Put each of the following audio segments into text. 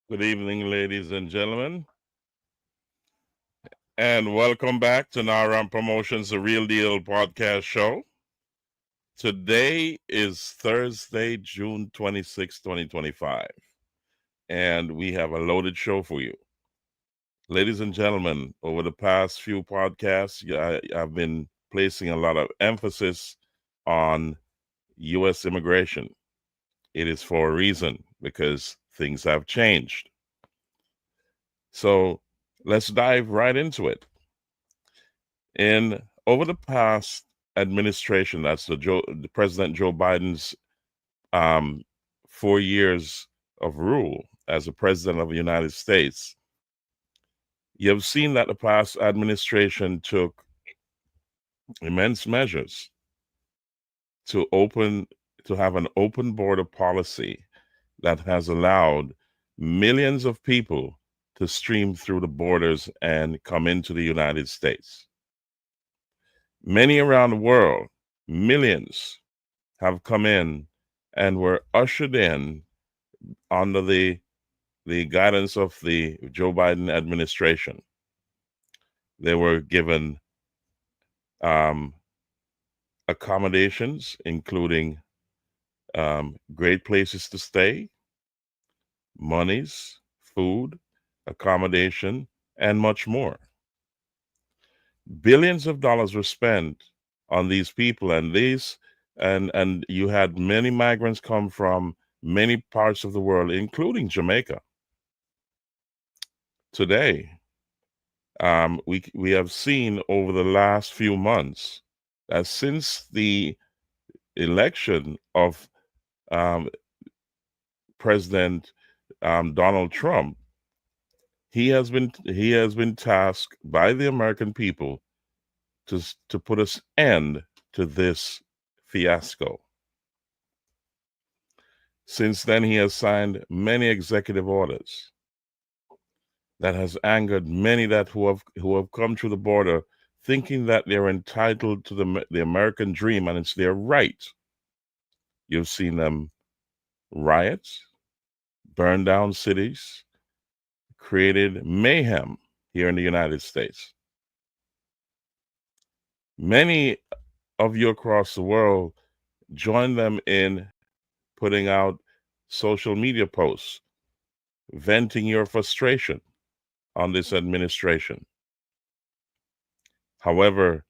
Good evening, ladies and gentlemen, and welcome back to Naram Promotions, the Real Deal podcast show. Today is Thursday, June 26, 2025, and we have a loaded show for you. Ladies and gentlemen, over the past few podcasts, I've been placing a lot of emphasis on U.S. immigration. It is for a reason because things have changed. So let's dive right into it. In over the past administration, that's the President Joe Biden's um, 4 years of rule as the president of the United States, you have seen that the past administration took immense measures to open to have an open border policy that has allowed millions of people to stream through the borders and come into the United States. Many around the world, millions, have come in and were ushered in under the guidance of the Joe Biden administration. They were given um, accommodations, including great places to stay, monies, food, accommodation, and much more. Billions of dollars were spent on these people, and you had many migrants come from many parts of the world, including Jamaica. Today, we have seen over the last few months that since the election of um, President Donald Trump, he has been tasked by the American people to put us end to this fiasco. Since then, he has signed many executive orders that has angered many that who have come through the border, thinking that they're entitled to the American dream and it's their right. You've seen them riot, burn down cities, created mayhem here in the United States. Many of you across the world join them in putting out social media posts, venting your frustration on this administration. However,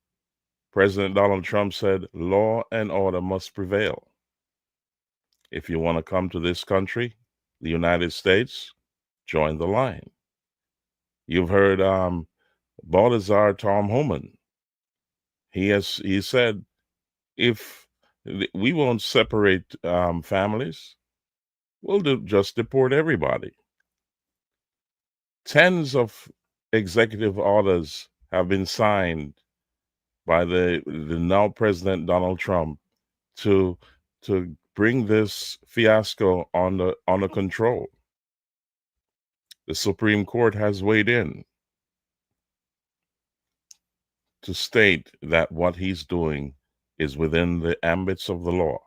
President Donald Trump said law and order must prevail. If you want to come to this country, the United States, join the line. You've heard Baltazar Tom Homan. He said, if we won't separate families, we'll just deport everybody. Tens of executive orders have been signed by the now President Donald Trump to bring this fiasco under control. The Supreme Court has weighed in to state that what he's doing is within the ambits of the law.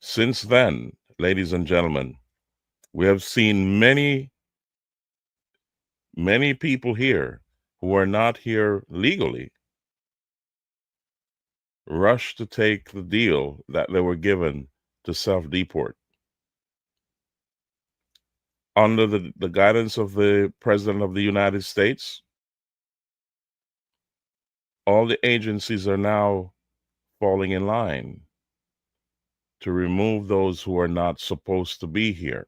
Since then, ladies and gentlemen, we have seen many people here who are not here legally rush to take the deal that they were given to self-deport. Under the guidance of the President of the United States, all the agencies are now falling in line to remove those who are not supposed to be here.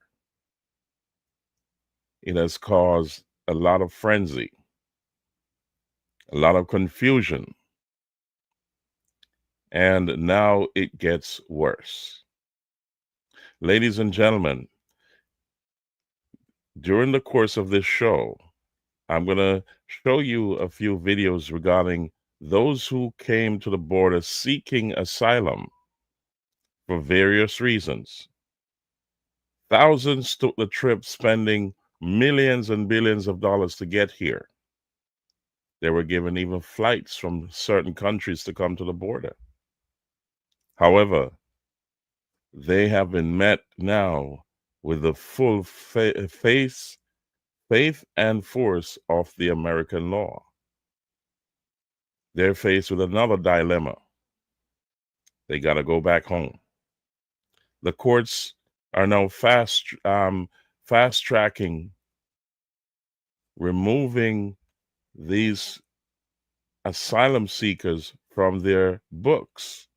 It has caused a lot of frenzy, a lot of confusion, and now it gets worse. Ladies and gentlemen, during the course of this show, I'm going to show you a few videos regarding those who came to the border seeking asylum for various reasons. Thousands took the trip, spending millions and billions of dollars to get here. They were given even flights from certain countries to come to the border. However, they have been met now with the full faith and force of the American law. They're faced with another dilemma. They got to go back home. The courts are now fast tracking, removing these asylum seekers from their books.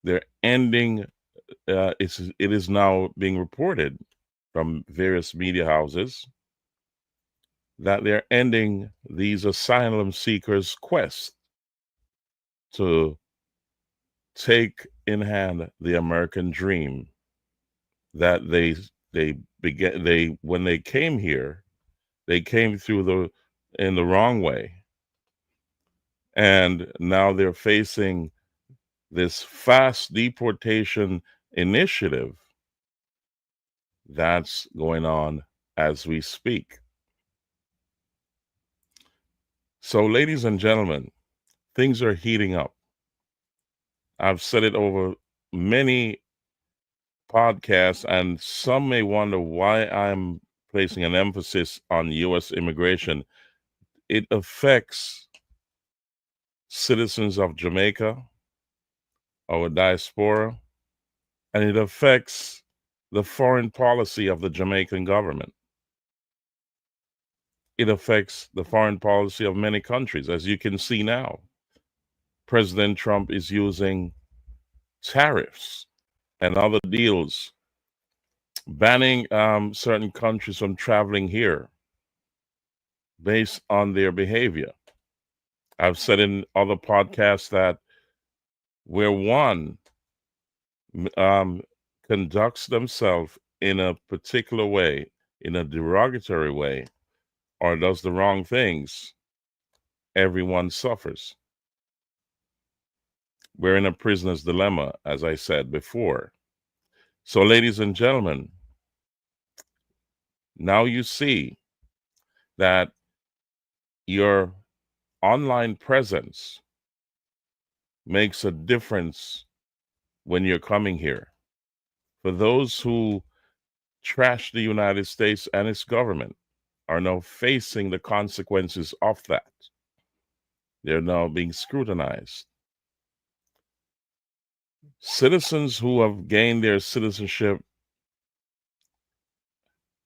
They're ending. It is now being reported from various media houses that they're ending these asylum seekers' quest to take in hand the American dream that they began they when they came here, they came through the in the wrong way, and now they're facing this fast deportation initiative that's going on as we speak. So, ladies and gentlemen, things are heating up. I've said it over many podcasts, and some may wonder why I'm placing an emphasis on U.S. immigration. It affects citizens of Jamaica, our diaspora, and it affects the foreign policy of the Jamaican government. It affects the foreign policy of many countries. As you can see now, President Trump is using tariffs and other deals, banning certain countries from traveling here based on their behavior. I've said in other podcasts that where one um, conducts themselves in a particular way, in a derogatory way, or does the wrong things, everyone suffers. We're in a prisoner's dilemma, as I said before. So, ladies and gentlemen, now you see that your online presence makes a difference when you're coming here. For those who trash the United States and its government are now facing the consequences of that. They're now being scrutinized. Citizens who have gained their citizenship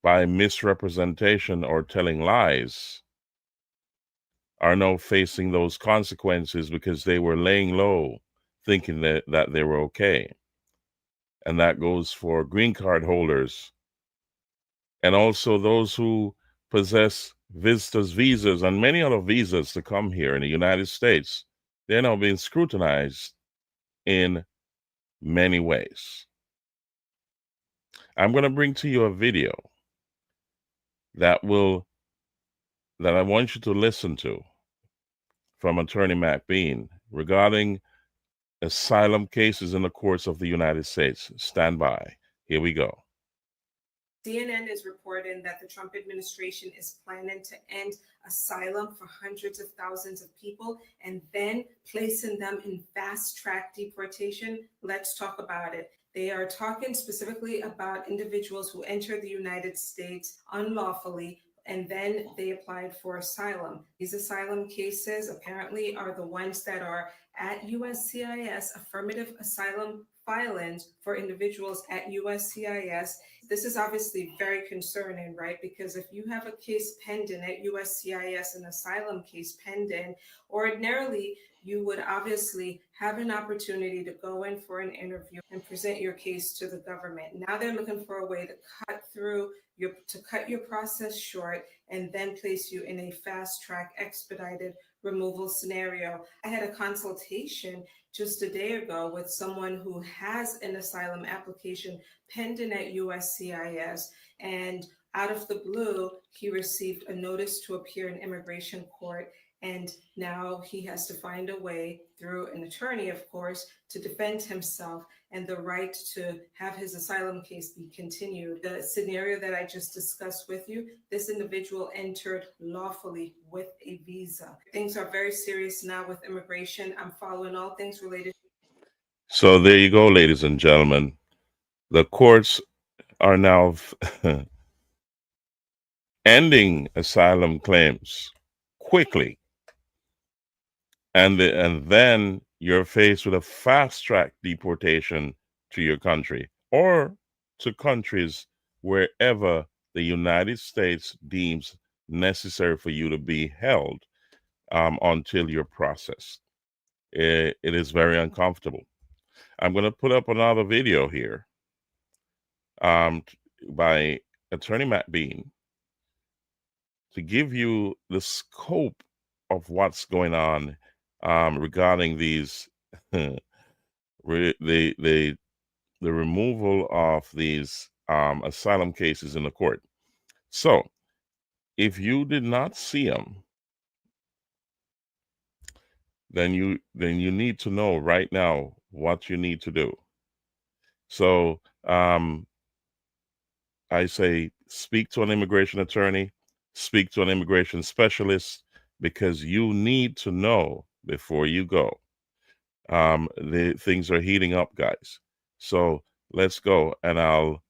by misrepresentation or telling lies are now facing those consequences because they were laying low, thinking that they were okay. And that goes for green card holders and also those who possess visitors' visas and many other visas to come here in the United States. They're now being scrutinized in many ways. I'm going to bring to you a video that I want you to listen to from Attorney Mac Bean regarding asylum cases in the courts of the United States. Stand by. Here we go. CNN is reporting that the Trump administration is planning to end asylum for hundreds of thousands of people and then placing them in fast track deportation. Let's talk about it. They are talking specifically about individuals who entered the United States unlawfully and then they applied for asylum. These asylum cases apparently are the ones that are at USCIS, affirmative asylum filings for individuals at USCIS. This is obviously very concerning, right? Because if you have a case pending at USCIS, an asylum case pending, ordinarily you would obviously have an opportunity to go in for an interview and present your case to the government. Now they're looking for a way to cut your process short and then place you in a fast track expedited removal scenario. I had a consultation just a day ago with someone who has an asylum application pending at USCIS, and out of the blue, he received a notice to appear in immigration court. And now he has to find a way through an attorney, of course, to defend himself and the right to have his asylum case be continued. The scenario that I just discussed with you, this individual entered lawfully with a visa. Things are very serious now with immigration. I'm following all things related. So there you go, ladies and gentlemen. The courts are now ending asylum claims quickly, and then you're faced with a fast track deportation to your country or to countries wherever the United States deems necessary for you to be held until you're processed. It is very uncomfortable. I'm going to put up another video here um, by Attorney Matt Bean to give you the scope of what's going on regarding these the removal of these asylum cases in the court. So, if you did not see them, then you need to know right now what you need to do. So, I say speak to an immigration attorney, speak to an immigration specialist, because you need to know before you go. The things are heating up, guys. So let's go, and I'll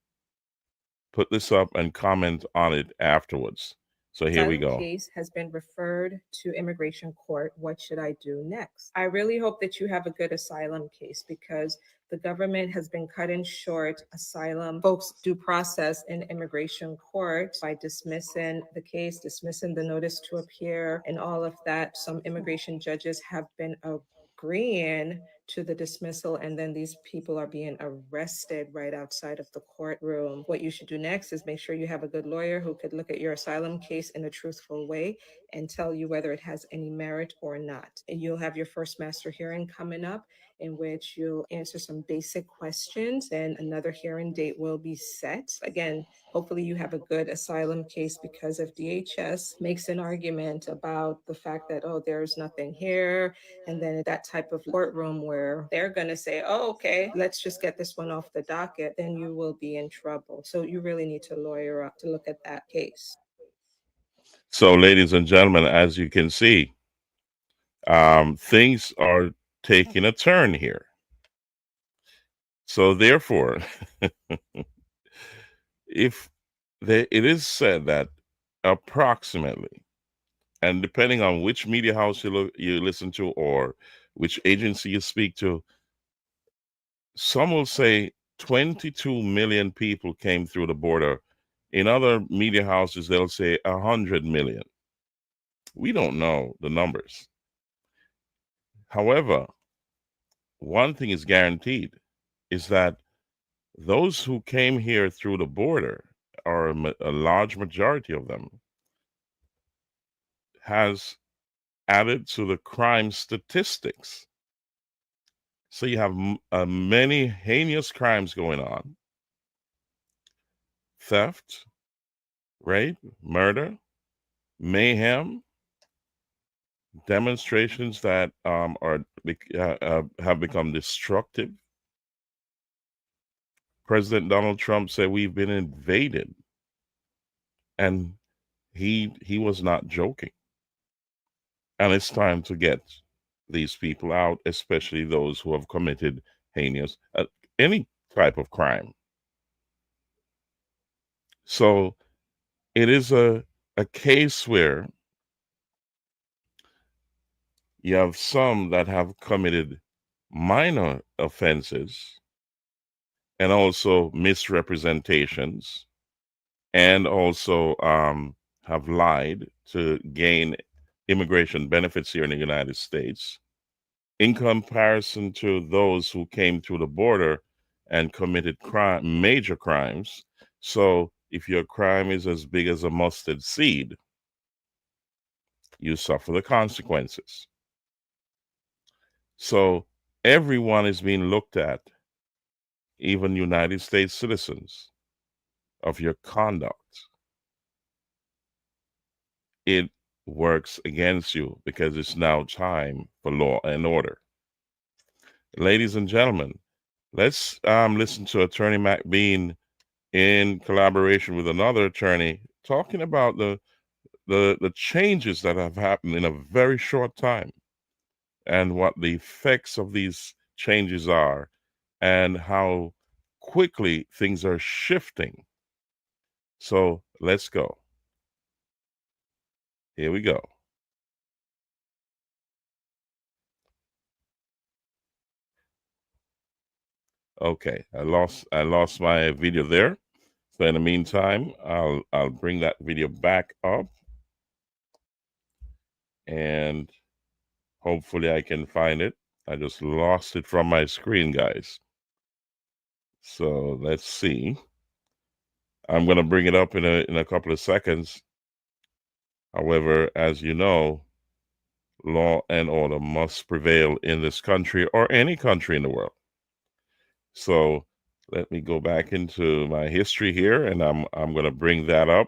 put this up and comment on it afterwards. So here we Asylum go. case has been referred to immigration court. What should I do next? I really hope that you have a good asylum case, because the government has been cutting short asylum folks' due process in immigration court by dismissing the case, dismissing the notice to appear, and all of that. Some immigration judges have been agreeing to the dismissal, and then these people are being arrested right outside of the courtroom. What you should do next is make sure you have a good lawyer who could look at your asylum case in a truthful way and tell you whether it has any merit or not. And you'll have your first master hearing coming up, in which you'll answer some basic questions, and another hearing date will be set. Again, hopefully you have a good asylum case, because if DHS makes an argument about the fact that, oh, there's nothing here, and then that type of courtroom where they're going to say, oh, okay, let's just get this one off the docket, then you will be in trouble. So you really need to lawyer up to look at that case. So, ladies and gentlemen, as you can see, things are taking a turn here. So, therefore, if it is said that approximately, and depending on which media house you listen to or which agency you speak to, some will say 22 million people came through the border. In other media houses, they'll say 100 million. We don't know the numbers. However, one thing is guaranteed is that those who came here through the border, or a large majority of them, has added to the crime statistics. So you have many heinous crimes going on: theft, rape, murder, mayhem, demonstrations that have become destructive. President Donald Trump said we've been invaded, and he was not joking. And it's time to get these people out, especially those who have committed heinous any type of crime. So it is a case where you have some that have committed minor offenses and also misrepresentations, and also have lied to gain immigration benefits here in the United States, in comparison to those who came through the border and committed major crimes. So if your crime is as big as a mustard seed, you suffer the consequences. So everyone is being looked at, even United States citizens, of your conduct. It works against you because it's now time for law and order. Ladies and gentlemen, let's listen to Attorney Matt Bean in collaboration with another attorney talking about the changes that have happened in a very short time, and what the effects of these changes are, and how quickly things are shifting. So let's go. Here we go. Okay, I lost my video there. So in the meantime, I'll bring that video back up, and hopefully I can find it. I just lost it from my screen, guys. So let's see. I'm gonna bring it up in a couple of seconds. However, as you know, law and order must prevail in this country or any country in the world. So let me go back into my history here, and I'm going to bring that up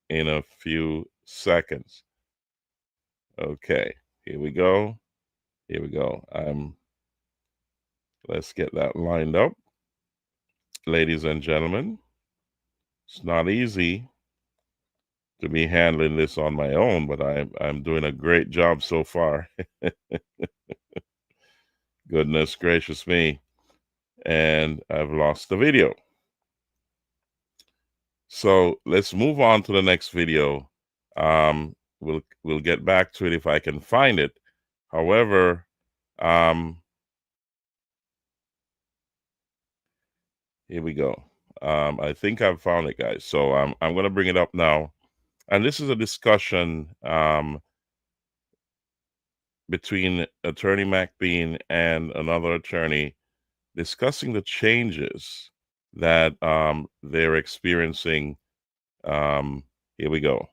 in a few seconds. Okay, here we go. Here we go. Let's get that lined up. Ladies and gentlemen, it's not easy to be handling this on my own, but I'm doing a great job so far. Goodness gracious me. And I've lost the video. So let's move on to the next video. We'll get back to it if I can find it. However, here we go. I think I've found it, guys. So I'm going to bring it up now. And this is a discussion between Attorney McBean and another attorney discussing the changes that they're experiencing. Here we go.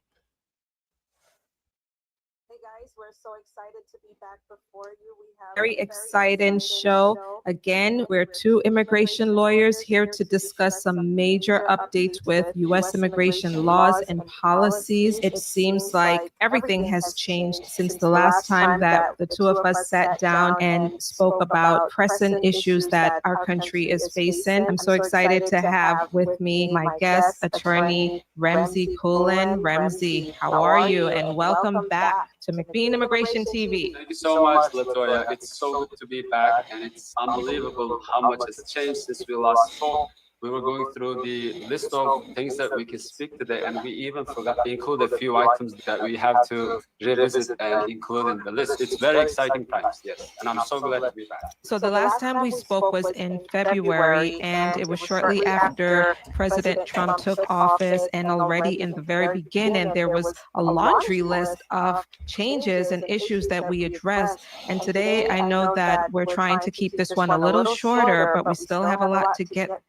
Hey guys, we're so excited to be back before you. We have Very exciting show. Again, we're two immigration lawyers here to discuss some major updates with U.S. immigration laws and policies. It seems like everything has changed since the last time that the two of us sat down and spoke about pressing issues that our country is facing. I'm so excited to have with me my guest, attorney Ramsey Cullen. Ramsey, how are you? And welcome back to McBean Immigration TV. Thank you so much, Latoya. It's so good to be back, and it's unbelievable how much has changed since we last spoke. We were going through the list of things that we can speak today, and we even forgot to include a few items that we have to revisit and include in the list. It's very exciting times, yes, and I'm so glad to be back. So the last time we spoke was in February, and it was shortly after President Trump took office. And already in the very beginning, there was a laundry list of changes and issues that we addressed. And today, I know that we're trying to keep this one a little shorter, but we still have a lot to get.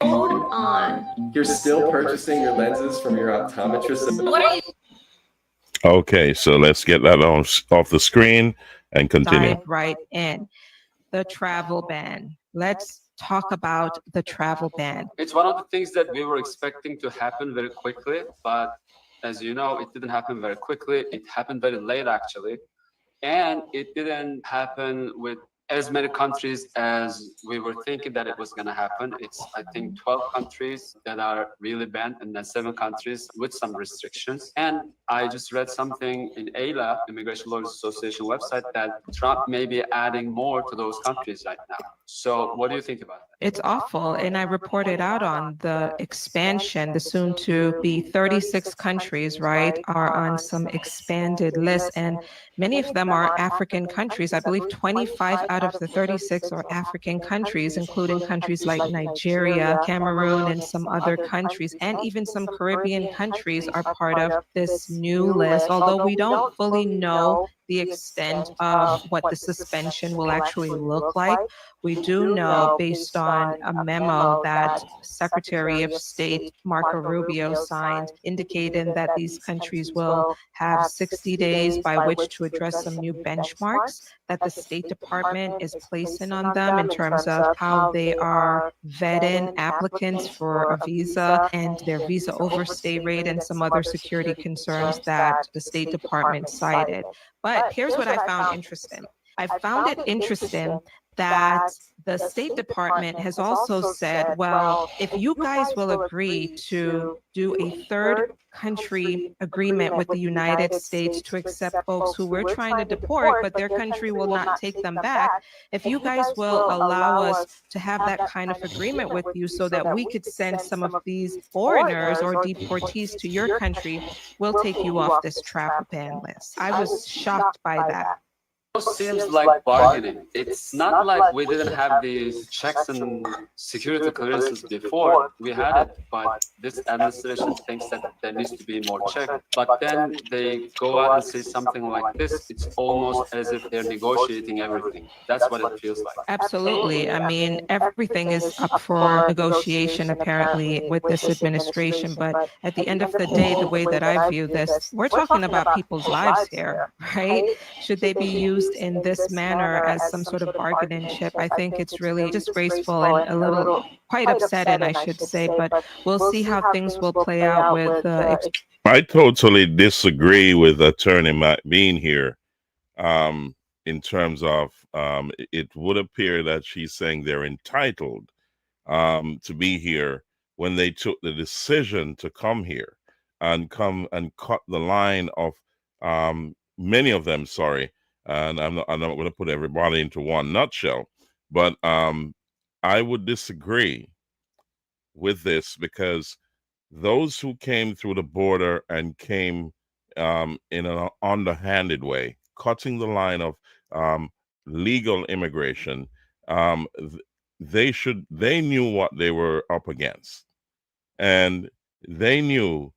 Hold on. You're still purchasing your lenses from your optometrist. What are you? Okay, so let's get that off the screen and continue. Dive right in. The travel ban. Let's talk about the travel ban. It's one of the things that we were expecting to happen very quickly, but as you know, it didn't happen very quickly. It happened very late, actually. And it didn't happen with as many countries as we were thinking that it was going to happen. It's, I think, 12 countries that are really banned, and then 7 countries with some restrictions. And I just read something in AILA, Immigration Lawyers Association website, that Trump may be adding more to those countries right now. So what do you think about that? It's awful. And I reported out on the expansion, the soon to be 36 countries, right, are on some expanded lists. And many of them are African countries. I believe 25 out of the 36 are African countries, including countries like Nigeria, Cameroon, and some other countries. And even some Caribbean countries are part of this new list, although we don't fully know the extent of what the suspension will actually look like. We do know, based on a memo that Secretary of State Marco Rubio signed, indicating that these countries will have 60 days by which to address some new benchmarks that the State Department is placing on them in terms of how they are vetting applicants for a visa and their visa overstay rate and some other security concerns that the State Department cited. But here's what I found interesting. I found it interesting that the State Department has also said, well, if you guys will agree to do a third country agreement with the United States to accept folks who we're trying to deport, but their country will not take them back, if you guys will allow us to have that kind of agreement with you so that we could send some of these foreigners or deportees to your country, we'll take you off this travel ban list. I was shocked by that. Seems like bargaining. It's not like we didn't have these checks and security clearances before. We had it, but this administration thinks that there needs to be more check. But then they go out and say something like this. It's almost as if they're negotiating everything. That's what it feels like. Absolutely. I mean, everything is up for negotiation, apparently, with this administration. But at the end of the day, the way that I view this, we're talking about people's lives here, right? Should they be used in this manner as some sort of bargaining chip? I think it's really disgraceful and a little quite upsetting, I should say. But we'll see how things will play out with I totally disagree with Attorney Matt Bean here. In terms of it would appear that she's saying they're entitled to be here when they took the decision to come here and come and cut the line of many of them. Sorry, and I'm not going to put everybody into one nutshell, but I would disagree with this because those who came through the border and came in an underhanded way, cutting the line of legal immigration, they knew what they were up against, and they knew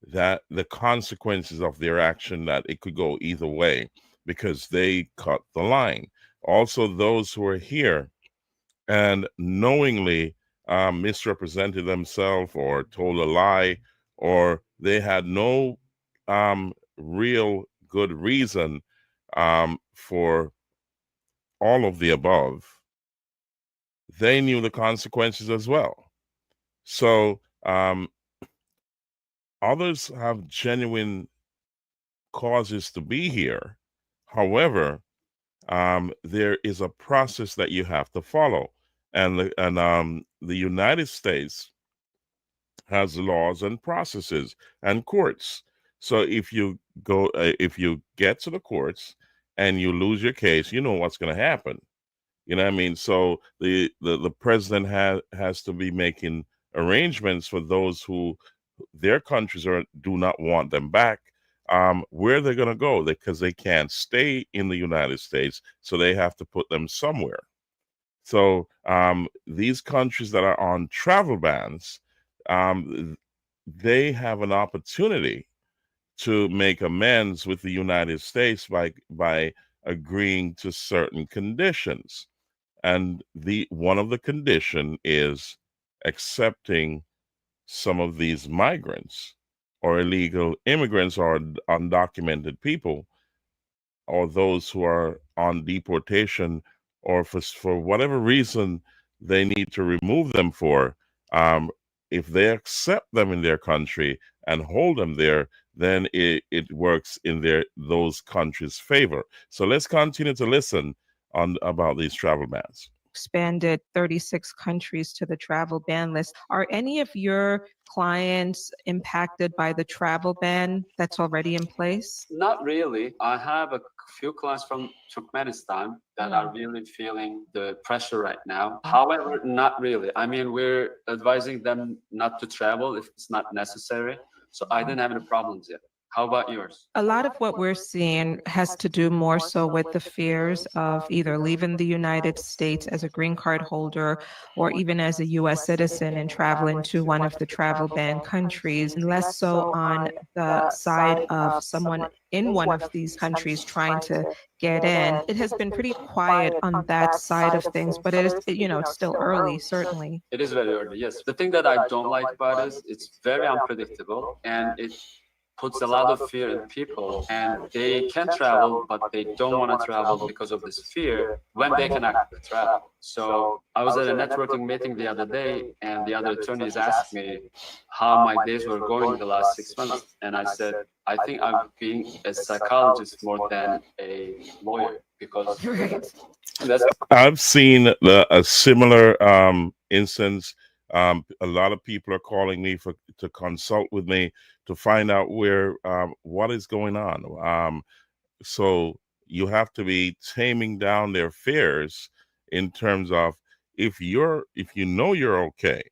that the consequences of their action, that it could go either way because they cut the line. Also, those who are here and knowingly misrepresented themselves or told a lie, or they had no real good reason for all of the above, they knew the consequences as well. So others have genuine causes to be here. However, there is a process that you have to follow, and the United States has laws and processes and courts. So if you get to the courts and you lose your case, you know what's going to happen. You know what I mean? So the president has to be making arrangements for those who their countries do not want them back. Where they're going to go, because they can't stay in the United States, so they have to put them somewhere. So these countries that are on travel bans, they have an opportunity to make amends with the United States by agreeing to certain conditions. And one of the condition is accepting some of these migrants or illegal immigrants or undocumented people, or those who are on deportation, or for whatever reason they need to remove them for. If they accept them in their country and hold them there, then it works in those countries' favor. So let's continue to listen about these travel bans. Expanded 36 countries to the travel ban list. Are any of your clients impacted by the travel ban that's already in place? Not really. I have a few clients from Turkmenistan that are really feeling the pressure right now. However, not really. I mean, we're advising them not to travel if it's not necessary. So I didn't have any problems yet. How about yours? A lot of what we're seeing has to do more so with the fears of either leaving the United States as a green card holder or even as a U.S. citizen and traveling to one of the travel ban countries, and less so on the side of someone in one of these countries trying to get in. It has been pretty quiet on that side of things, but it is, it's still early, certainly. It is very early, yes. The thing that I don't like about it is it's very unpredictable, and it puts a lot of fear in people, and they can travel, but they don't want to travel because of this fear when they can actually travel. So I was at a networking meeting the other day, and the other attorneys asked me how my days were going the last 6 months. And I said, I think I'm being a psychologist more than a lawyer. because Right. that's I've seen a similar instance. A lot of people are calling me to consult with me to find out what is going on. So you have to be taming down their fears in terms of if you know you're okay,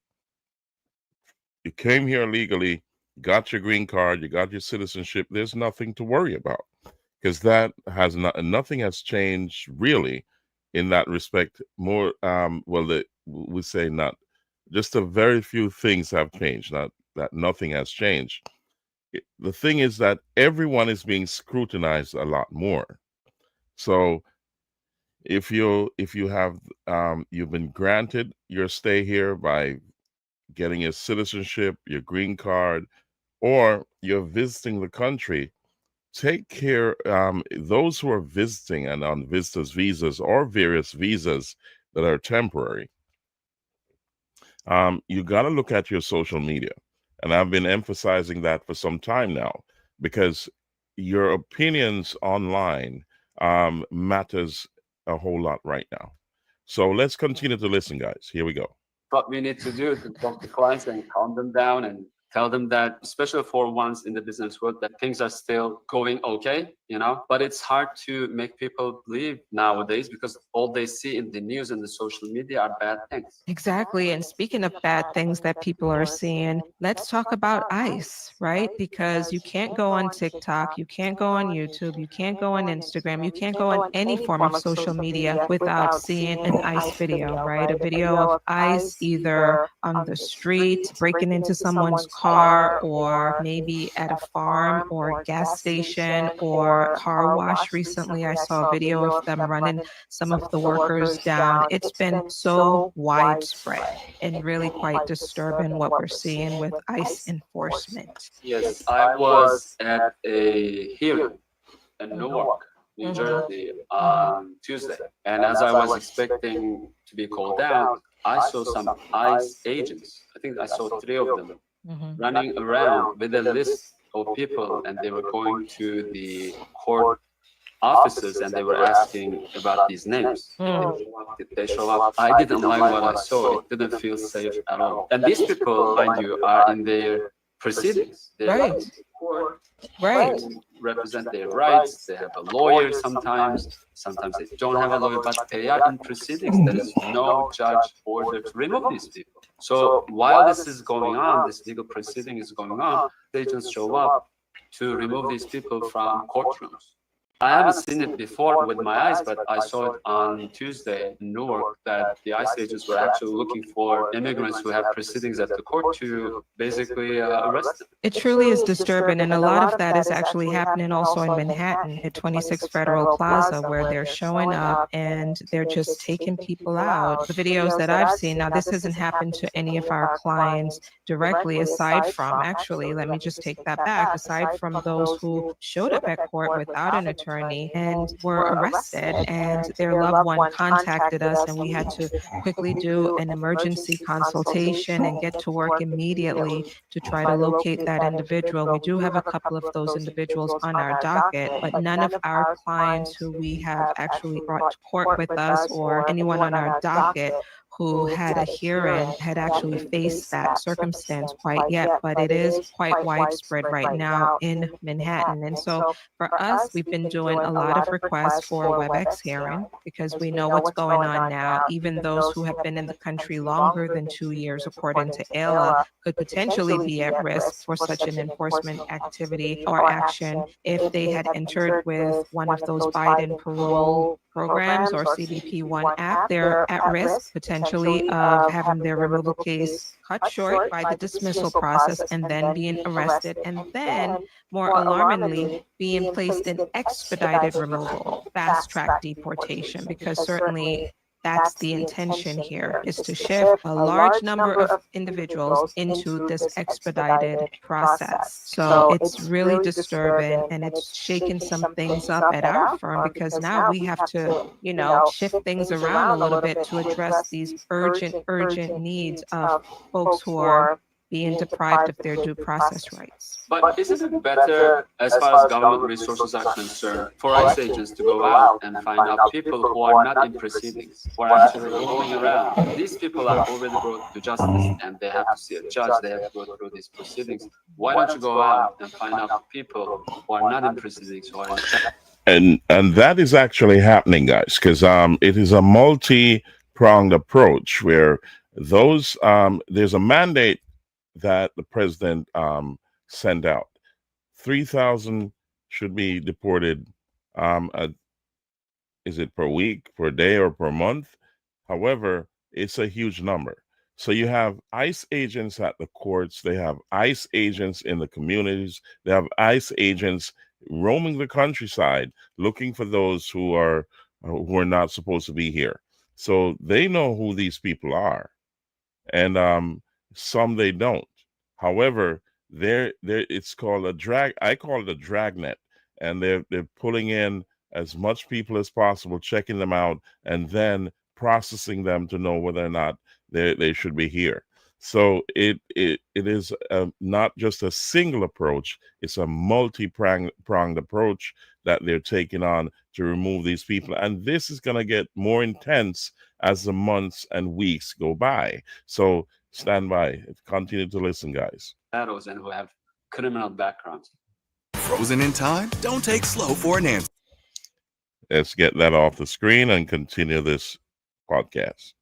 you came here legally, got your green card, you got your citizenship. There's nothing to worry about because that has nothing has changed really in that respect. More we say not just a very few things have changed, not that nothing has changed. The thing is that everyone is being scrutinized a lot more. So if you have you've been granted your stay here by getting your citizenship, your green card, or you're visiting the country, take care. Those who are visiting and on visitors visas or various visas that are temporary, you got to look at your social media, and I've been emphasizing that for some time now because your opinions online matters a whole lot right now. So let's continue to listen, guys. Here we go. what we need to do to talk to clients and calm them down and tell them that, especially for ones in the business world, that things are still going okay, but it's hard to make people believe nowadays because all they see in the news and the social media are bad things. Exactly. And speaking of bad things that people are seeing, let's talk about ICE, right? Because you can't go on TikTok, you can't go on YouTube, you can't go on Instagram, you can't go on any form of social media without seeing an ICE video, right? A video of ICE either on the street, breaking into someone's car, or maybe at a farm or gas station or car wash. Recently, I saw a video of them running some of the workers down. It's been so widespread and really quite disturbing what we're seeing with ICE enforcement. Yes, I was at a hearing in Newark, New Jersey on Tuesday. And as I was expecting to be called out, I saw some ICE agents. I think I saw 3 of them running around with a list of people, and they were going to the court offices and they were asking about these names. Did they show up? I didn't like what I saw. It didn't feel safe at all. And these people, mind you, are in their proceedings. They're Right. in court. Right. They represent their rights. They have a lawyer sometimes. Sometimes they don't have a lawyer, but they are in proceedings. There is no judge order to remove these people. So while this is going on, this legal proceeding is going on, agents show up to remove these people from courtrooms. I haven't seen it before with my eyes, but I saw it on Tuesday in Newark that the ICE agents were actually looking for immigrants who have proceedings at the court to basically arrest them. It truly is disturbing. And a lot of that is actually happening also in Manhattan at 26 Federal Plaza, where they're showing up and they're just taking people out. The videos that I've seen, now this hasn't happened to any of our clients directly, aside from, actually, let me just take that back, aside from those who showed up at court without an attorney and were arrested, and their loved one contacted us, and we had to quickly do an emergency consultation and get to work immediately to try to locate that individual. We do have a couple of those individuals on our docket, but none of our clients who we have actually brought to court with us or anyone on our docket who had a hearing had actually faced that circumstance quite yet, but it is quite widespread right now in Manhattan. And so for us, we've been doing a lot of requests for WebEx hearing because we know what's going on now. Even those who have been in the country longer than 2 years, according to AILA, could potentially be at risk for such an enforcement activity or action if they had entered with one of those Biden parole programs or CBP-1 Act. They're at risk potentially of having their removal case cut short by the dismissal process and then being arrested, and then, more alarmingly, being placed in expedited removal, fast track deportation, because certainly that's the intention here, is to shift a large number of individuals into this expedited process. So it's really disturbing, and it's shaking some things up at our firm because now we have to, shift things around a little bit to address these urgent needs of folks who are being deprived of their due process rights. But isn't it better, as far as government resources are concerned, for ICE agents to go out and find out people who are not in proceedings, who are actually roaming around? These people are already brought to justice and they have to see a judge, they have to go through these proceedings. Why don't you go out and find out people who are not in proceedings, who are in jail? And that is actually happening, guys, because it is a multi-pronged approach where those there's a mandate that the president sent out. 3,000 should be deported. Is it per week, per day, or per month? However, it's a huge number. So you have ICE agents at the courts, they have ICE agents in the communities, they have ICE agents roaming the countryside looking for those who are not supposed to be here. So they know who these people are, and some they don't. However, there it's called a drag. I call it a dragnet, and they're pulling in as much people as possible, checking them out, and then processing them to know whether or not they should be here. So it is not just a single approach; it's a multi-pronged approach that they're taking on to remove these people, and this is going to get more intense as the months and weeks go by. So stand by, continue to listen, guys. And who have criminal backgrounds. Frozen in time? Don't take slow for an answer. Let's get that off the screen and continue this podcast.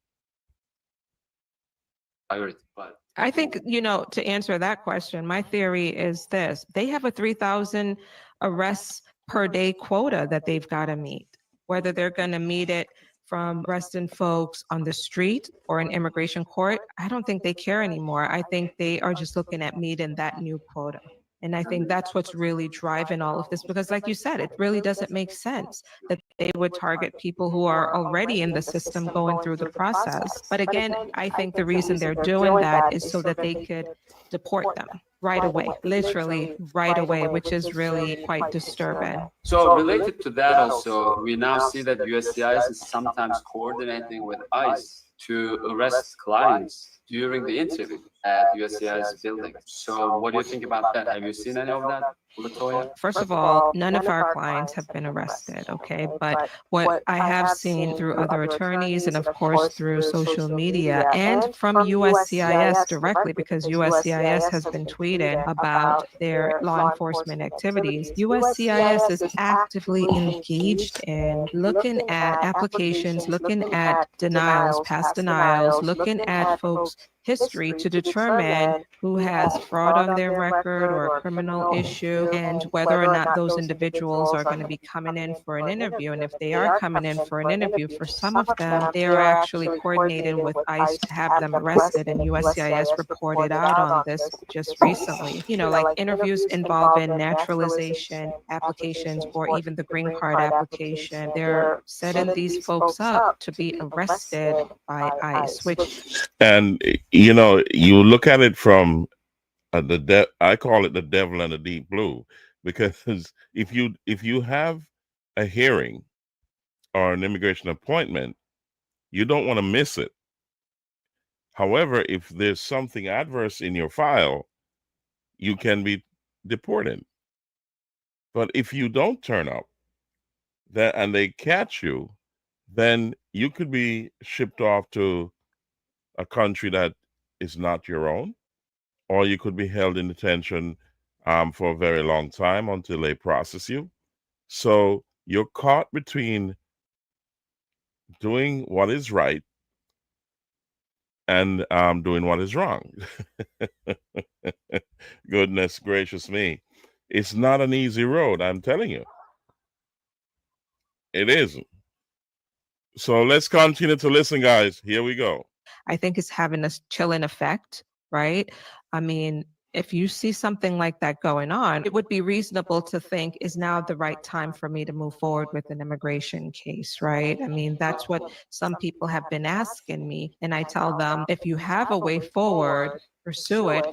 I think, to answer that question, my theory is this. They have a 3,000 arrests per day quota that they've got to meet. Whether they're going to meet it from arresting folks on the street or in immigration court, I don't think they care anymore. I think they are just looking at meeting that new quota. And I think that's what's really driving all of this, because like you said, it really doesn't make sense that they would target people who are already in the system going through the process. But again, I think the reason they're doing that is so that they could deport them right away, literally right away, which is really quite disturbing. So related to that also, we now see that USCIS is sometimes coordinating with ICE to arrest clients during the interview at USCIS building. So what do you think about that? Have you seen any of that, Latoya? First of all, none of our clients have been arrested, okay? But what I have seen through other attorneys and of course through social media and from USCIS directly, because USCIS has been tweeting about their law enforcement activities, USCIS is actively engaged in looking at applications, looking at denials, past denials, looking at folks' history to determine who has fraud on their record or a criminal issue and whether or not those individuals are going to be coming in for an interview. And if they are coming in for an interview, for some of them, they are actually coordinating with ICE to have them arrested. And USCIS reported out on this just recently. Like interviews involving naturalization applications or even the green card application, they're setting these folks up to be arrested by ICE, which... And you look at it from I call it the devil in the deep blue, because if you have a hearing or an immigration appointment, you don't want to miss it. However, if there's something adverse in your file, you can be deported. But if you don't turn up and they catch you, then you could be shipped off to a country that is not your own, or you could be held in detention for a very long time until they process you. So you're caught between doing what is right and doing what is wrong. Goodness gracious me. It's not an easy road, I'm telling you. It isn't. So let's continue to listen, guys. Here we go. I think it's having a chilling effect, right? I mean, if you see something like that going on, it would be reasonable to think, is now the right time for me to move forward with an immigration case, right? I mean, that's what some people have been asking me. And I tell them, if you have a way forward, pursue it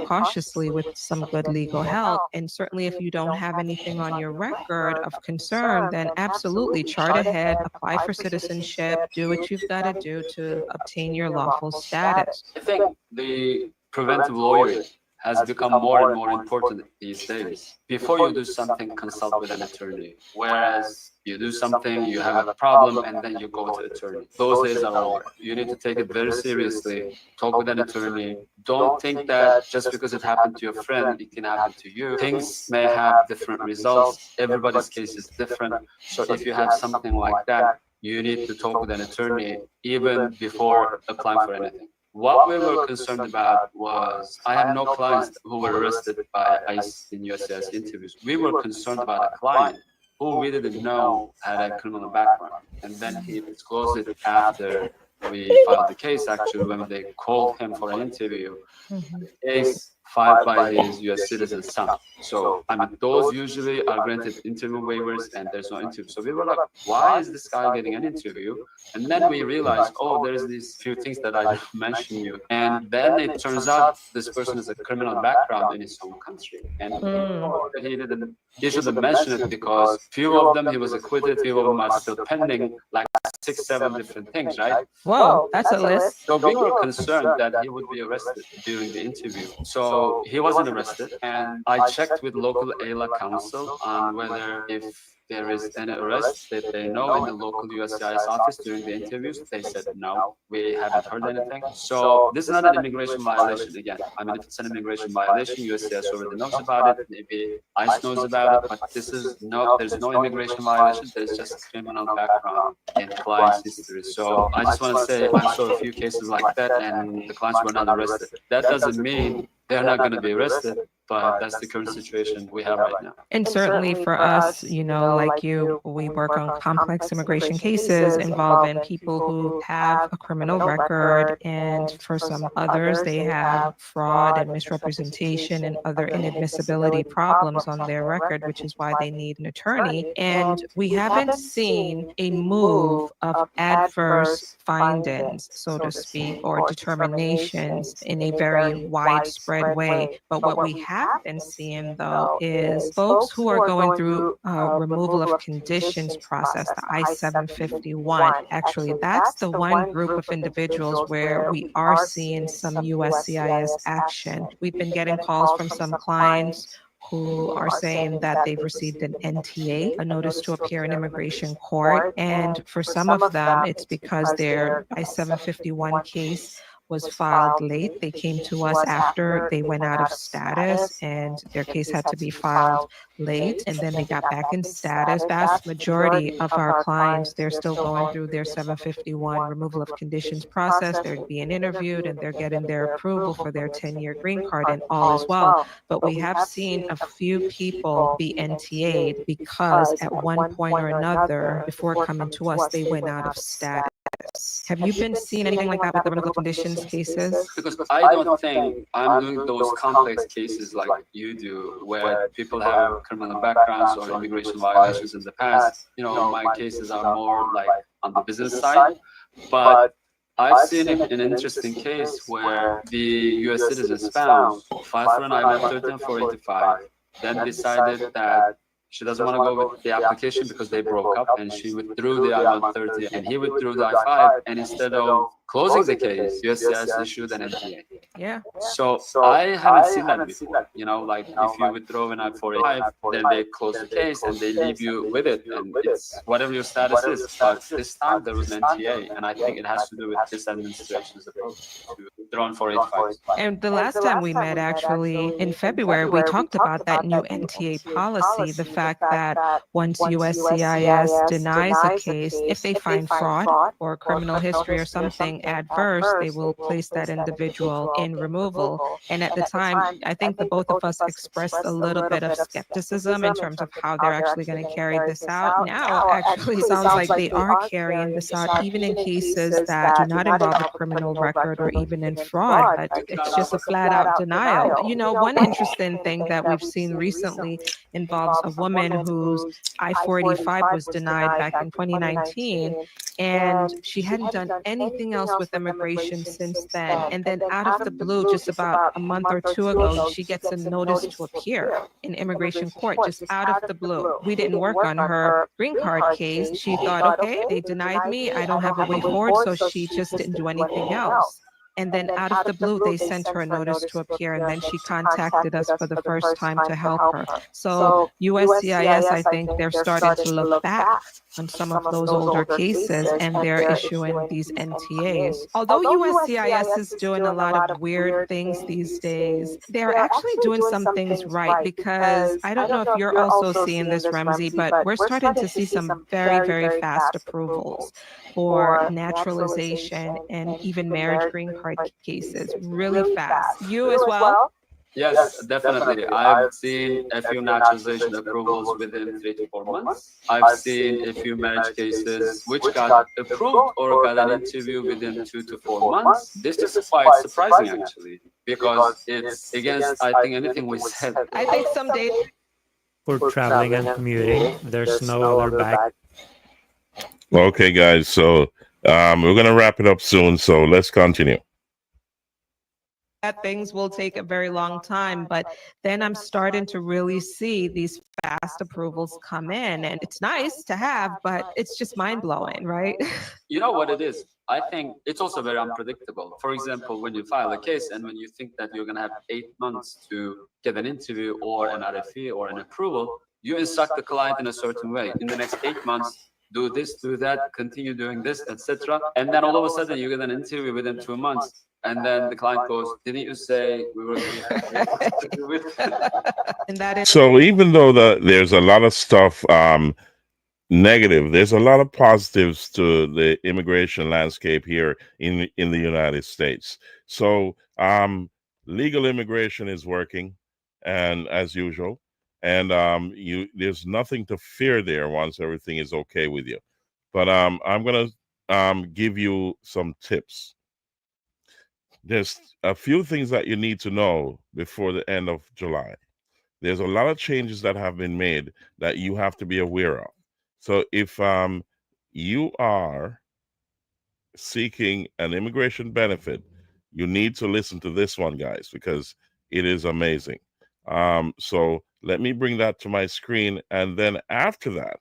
cautiously with some good legal help. And certainly if you don't have anything on your record of concern, then absolutely chart ahead, apply for citizenship, do what you've got to do to obtain your lawful status. I think the preventive lawyering has become more and more important these days. Before you do something, consult with an attorney. Whereas you do something, you have a problem, and then you go to attorney. Those days are over. You need to take it very seriously. Talk with an attorney. Don't think that just because it happened to your friend, it can happen to you. Things may have different results. Everybody's case is different. So if you have something like that, you need to talk with an attorney even before applying for anything. What we were concerned about was, I have no clients who were arrested by ICE in USCIS interviews. We were concerned about a client who we didn't know had a criminal background. And then he disclosed it after we filed the case, actually, when they called him for an interview. The case filed by his US citizen son. So, I mean, those usually are granted interview waivers and there's no interview. So we were like, why is this guy getting an interview? And then we realized, oh, there's these few things that I mentioned you. And then it turns out this person has a criminal background in his home country. And he shouldn't mention it because few of them he was acquitted, few of them are still pending, like 6, 7 different things, right? Whoa, that's a list. So we were concerned that he would be arrested during the interview. So he wasn't arrested. And I checked with local AILA counsel on whether if there is any arrest that they know in the local USCIS office during the interviews. They said no, we haven't heard anything. So this is not an immigration violation again. I mean, if it's an immigration violation, USCIS already knows about it, maybe ICE knows about it, but this is there's no immigration violation, there's just criminal background in client's history. So I just want to say I saw a few cases like that and the clients were not arrested. That doesn't mean they're not going to be arrested, but that's the current situation we have right now. And certainly for us, you know, like you, we work on complex immigration cases involving people who have a criminal record. And for some others, they have fraud and misrepresentation and other inadmissibility problems on their record, which is why they need an attorney. And we haven't seen a move of adverse findings, so to speak, or determinations in a very widespread way. But what we have been seeing, though, is folks who are going through removal of conditions process, the I-751. Actually, that's the one group of individuals where we are seeing some USCIS action. We've been getting calls from some clients who are saying that they've received an NTA, a notice to appear in immigration court. And for some of them, it's because their I-751 case was filed late. They came to us after they went out of status and their case had to be filed late, and then they got back in status. Vast majority of our clients, they're still going through their 751 removal of conditions process. They're being interviewed and they're getting their approval for their 10-year green card and all as well. But we have seen a few people be NTA'd because at one point or another, before coming to us, they went out of status. Have you been seeing anything like that with the removal conditions cases? Because I don't think I'm doing those complex cases like you do, where people have criminal backgrounds or immigration violations in the past. You know, my cases are more like on the business side. But I've seen an interesting case where the U.S. citizen spouse filed for an I-130 485, then decided that she doesn't want to go with the application because they broke up, and she withdrew the I-130 and he withdrew the I-5, and instead of closing the case, USCIS issued an NTA. Yeah. So I haven't seen that before. You know, like if you withdraw an I-485, then they close the case and they leave you with it, and it's whatever your status is. But this time there was an NTA, and I think it has to do with this administration's approach to withdrawn 485. And the last time we met, actually, in February, we talked about that new NTA policy, the fact that once USCIS denies a case, if they find fraud or criminal history or something adverse, they will place that individual in removal. And at the time, I think the both of us expressed a little bit of skepticism in terms of how they're actually going to carry this out. Now, actually, it sounds like they are carrying this out, even in cases that do not involve a criminal record or even in fraud, but it's just a flat out denial. You know, one interesting thing that we've seen recently involves a woman whose I-485 was denied back in 2019, and she hadn't done anything else with immigration since then. And then out of the blue, just about a month or two ago, she gets a notice to appear in immigration court, just out of the blue. We didn't work on her green card case. She thought, okay, they denied me, I don't have a way forward, so she just didn't do anything else. And then out of the blue, they sent her a notice to appear, and then she contacted us for the first time to help her. So USCIS, I think they're starting to look back on some of those older cases, and they're issuing these NTAs. Although USCIS is doing a lot of weird things these days, they're actually doing some things right, because I don't know if you're also seeing this, Ramsey, but we're starting to see some very, very fast approvals for naturalization and even marriage green card cases really fast. You as well? Yes, definitely. I've seen a few naturalization approvals within 3 to 4 months. I've seen a few marriage cases which got approved or got an interview within 2 to 4 months. This is quite surprising, actually, because it's against, I think, anything we said. I think someday For traveling and commuting, there's no other bag. Okay, guys. So we're going to wrap it up soon. So let's continue. that things will take a very long time, but then I'm starting to really see these fast approvals come in, and it's nice to have, but it's just mind blowing, right? You know what it is? I think it's also very unpredictable. For example, when you file a case and when you think that you're going to have 8 months to get an interview or an RFE or an approval, you instruct the client in a certain way. In the next 8 months, do this, do that, continue doing this, etc. And then all of a sudden you get an interview within 2 months. And then the client goes, didn't you say we were going to do it? And that is So even though there's a lot of stuff negative, there's a lot of positives to the immigration landscape here in the United States. So legal immigration is working, and as usual, and there's nothing to fear there once everything is okay with you. But I'm gonna give you some tips. There's a few things that you need to know before the end of July. There's a lot of changes that have been made that you have to be aware of. So if you are seeking an immigration benefit, you need to listen to this one, guys, because it is amazing. So let me bring that to my screen, and then after that,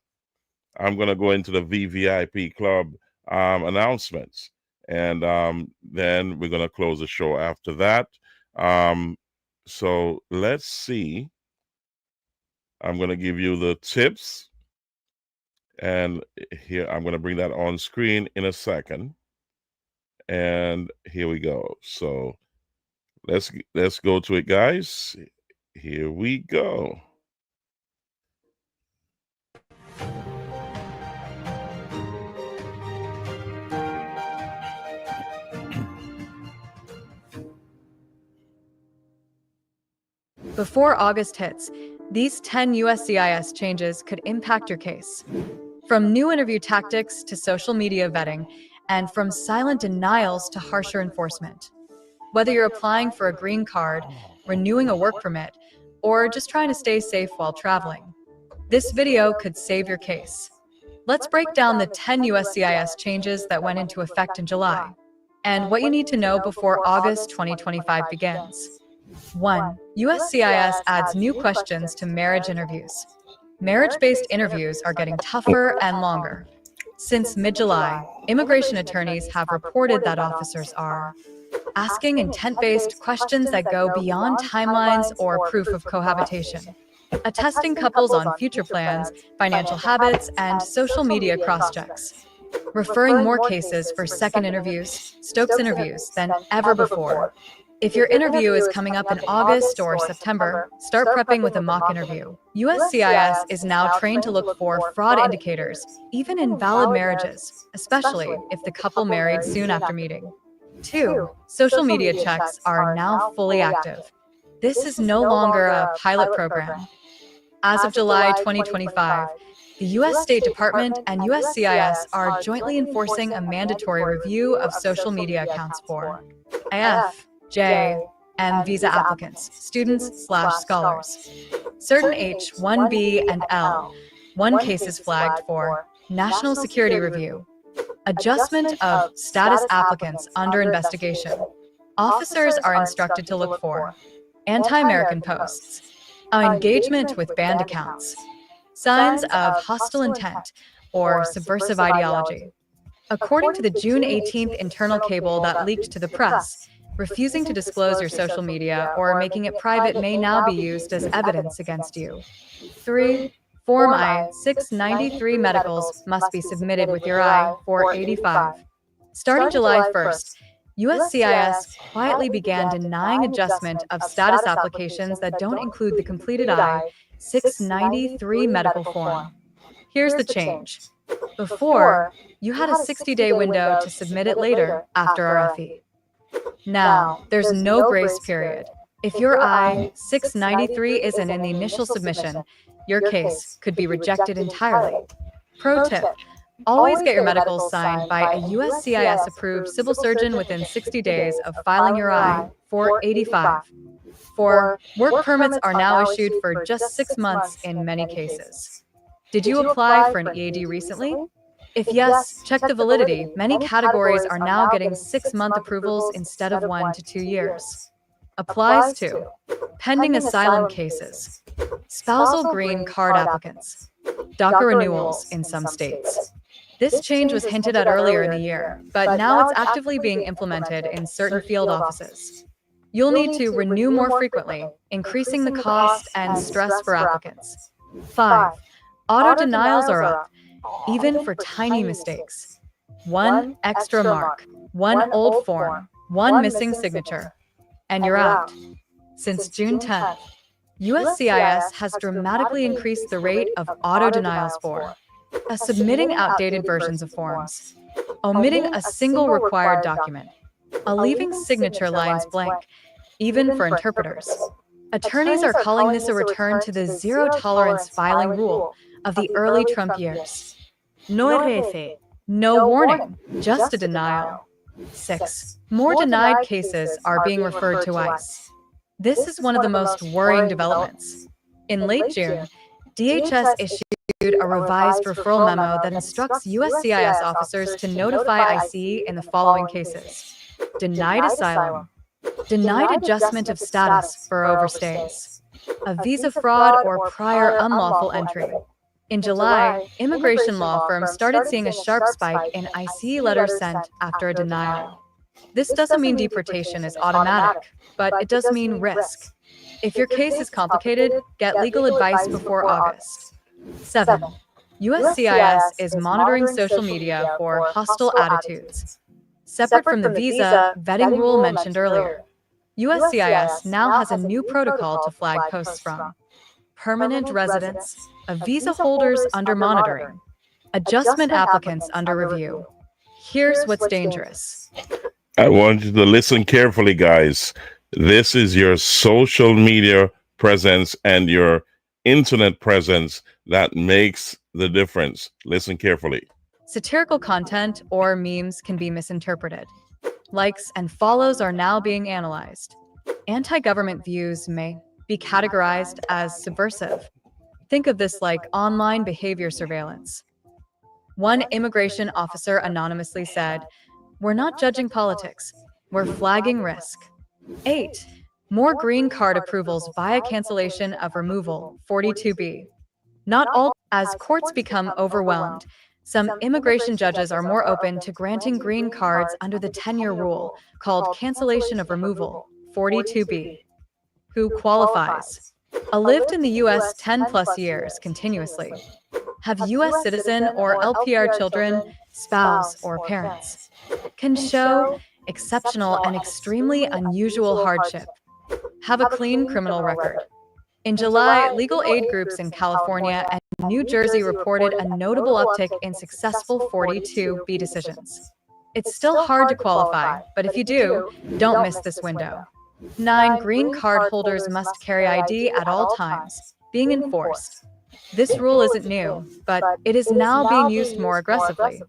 I'm going to go into the VVIP Club announcements, and then we're going to close the show after that. So let's see. I'm going to give you the tips, and here I'm going to bring that on screen in a second. And here we go. So let's go to it, guys. Here we go. Before August hits, these 10 USCIS changes could impact your case. From new interview tactics to social media vetting, and from silent denials to harsher enforcement. Whether you're applying for a green card, renewing a work permit, or just trying to stay safe while traveling, this video could save your case. Let's break down the 10 USCIS changes that went into effect in July, and what you need to know before August 2025 begins. 1. USCIS adds new questions to marriage interviews. Marriage-based interviews are getting tougher and longer. Since mid-July, immigration attorneys have reported that officers are asking intent-based questions that go beyond timelines or proof of cohabitation, attesting couples on future plans, financial habits, and social media cross-checks, referring more cases for second interviews, Stokes interviews than ever before. If your interview is coming up in August or September, start prepping with a mock interview. USCIS is now trained to look for fraud indicators, even in valid marriages, especially if the couple married soon after meeting. 2. Social media checks are now fully active. This is no longer a pilot program. As of July 2025, the U.S. State Department and USCIS are jointly enforcing a mandatory review of social media accounts for AF, J, and visa applicants, students/scholars. Certain H-1B and L-1 cases flagged for national security review, adjustment of status applicants under investigation. Officers are instructed to look for anti-American posts, engagement with banned accounts, signs of hostile intent or subversive ideology, According to the June 18th internal cable that leaked to the press, refusing to disclose your social media or making it private may now be used as evidence against you. 3. Form I-693 medicals must be submitted with your I-485. Starting July 1st, USCIS quietly began denying adjustment of status applications that don't include the completed I-693 medical form. Here's the change. Before, you had a 60-day window to submit it later after RFE. Now, there's no grace period. If your I-693 isn't in the initial submission, your case could be rejected entirely. Pro tip: always get your medicals signed by a USCIS-approved civil surgeon within 60 days of filing your I-485. 4. Work permits are now issued for just 6 months in many cases. Did you apply for an EAD recently? If yes, check the validity. Many categories are now getting 6-month approvals instead of 1 to 2 years. Applies to pending asylum cases, spousal green card applicants, DACA renewals in some states. This change was hinted at earlier in the year, but now it's actively being implemented in certain field offices. You'll need to renew more frequently, increasing the cost and stress for applicants. 5. Auto denials are up, even for tiny mistakes. 1 extra mark, 1 old form, 1 missing signature, and you're out. Since June 10th, USCIS has dramatically increased the rate of auto denials for submitting outdated versions of forms, omitting a single required document, leaving signature lines blank, even for interpreters. Attorneys are calling this a return to the zero-tolerance filing rule of the early Trump years. No RF, no warning, just a denial. 6. More denied cases are being referred to ICE. This is one of the most worrying developments. In late June, DHS issued a revised referral memo that instructs USCIS officers to notify ICE in the following cases: denied asylum, denied adjustment of status for overstays, a visa fraud or prior unlawful entry. In July, immigration law firms started seeing a sharp spike in ICE letters sent after a denial. This doesn't mean deportation is automatic, but it does mean risk. If your case is complicated, get legal advice before August. 7. USCIS is monitoring social media for hostile attitudes. Separate from the visa vetting rule mentioned earlier, USCIS now has a new protocol to flag posts from permanent residents, visa holders under monitoring, adjustment applicants under review. Here's what's dangerous. I want you to listen carefully, guys. This is your social media presence and your internet presence that makes the difference. Listen carefully. Satirical content or memes can be misinterpreted. Likes and follows are now being analyzed. Anti-government views may be categorized as subversive. Think of this like online behavior surveillance. One immigration officer anonymously said, "We're not judging politics, we're flagging risk." 8. More green card approvals via cancellation of removal, 42B. Not all. As courts become overwhelmed, some immigration judges are more open to granting green cards under the 10-year rule called cancellation of removal, 42B. Who qualifies? Lived in the U.S. 10+ years continuously. Have U.S. citizen or LPR children, spouse, or parents. Can show exceptional and extremely unusual hardship. Have a clean criminal record. In July, legal aid groups in California and New Jersey reported a notable uptick in successful 42B decisions. It's still hard to qualify, but if you do, don't miss this window. 9. Green card holders must carry ID at all times, being enforced. This rule isn't new, but it is now being used more aggressively.